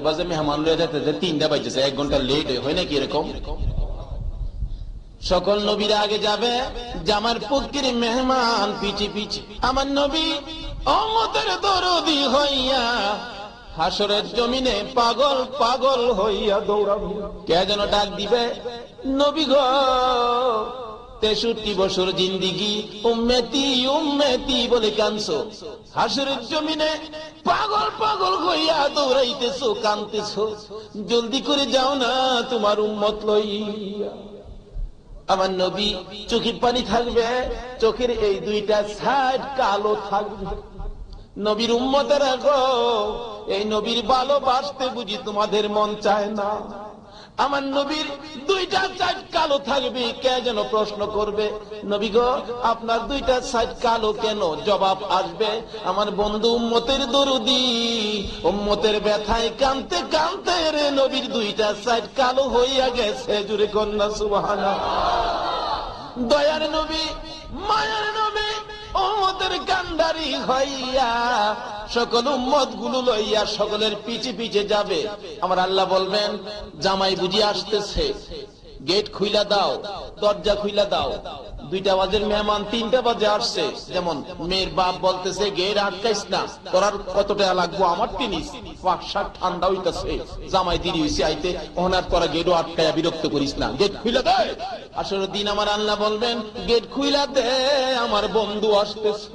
বাজে মেহমান লয়ে যেতে 3টা বাজেছে, 1 ঘন্টা লেট হয় নাকি এরকম? সকল নবীরা আগে যাবে, জামার পক্ষের মেহমান পিছি পিছি। আমার নবী উম্মতের দরদি হইয়া হাসরের জমিনে পাগল পাগল হইয়া দৌড়াবে। কে যেন ডাক দিবে, নবী গো 63 বছর জিন্দিগি উম্মতি উম্মতি বলে কানছো, হাসরের জমিনে পাগল পাগল হইয়া দৌড়াইতেছো, কানতেছো, জলদি করে যাও না তোমার উম্মত লইয়া। আমার নবী চোখের পানি থাকবে, চোখের এই 2টা সাইড কালো থাকবে। নবীর উম্মতেরা গো, এই নবীর ভালোবাসতে বুঝি তোমাদের মন চায় না? আমার নবীর 2টা সাইড কালো থাকবে। কে যেন প্রশ্ন করবে, নবী গো আপনার 2টা সাইড কালো কেন? জবাব আসবে, আমার বন্ধু উম্মতের দরদি উম্মতের ব্যথায় কাঁদতে কাঁদতে রে নবীর 2টা সাইড কালো হইয়া গেছে। জুড়ে কন্যা সুবহানাল্লাহ। দয়ার নবী, মায়ার নবী উম্মতের কান্ডারি হইয়া সকল উম্মত গুলো লইয়া সকলের পিছে পিছে যাবে। আমার আল্লাহ বলবেন জামাই বুঝি আসতেছে, গেট খুইলা দাও, দরজা খুইলা দাও। 2টা বাজের মেহমান 3টা বাজে আসছে। যেমন মেয়ের বাপ বলতেছে গেট আটকাইস না, তোর কত টাকা লাগবো আমার টিনিস, পাকশাক ঠান্ডা হইতেছে, জামাই দেরি হইছে আইতে, ওনার তোরা গেটও আটকায়া বিরক্ত করিস না, গেট খুইলা দে। আসলে দিন আমার আল্লাহ বলবেন গেট খুইলা দে, আমার বন্ধু আসতেছে।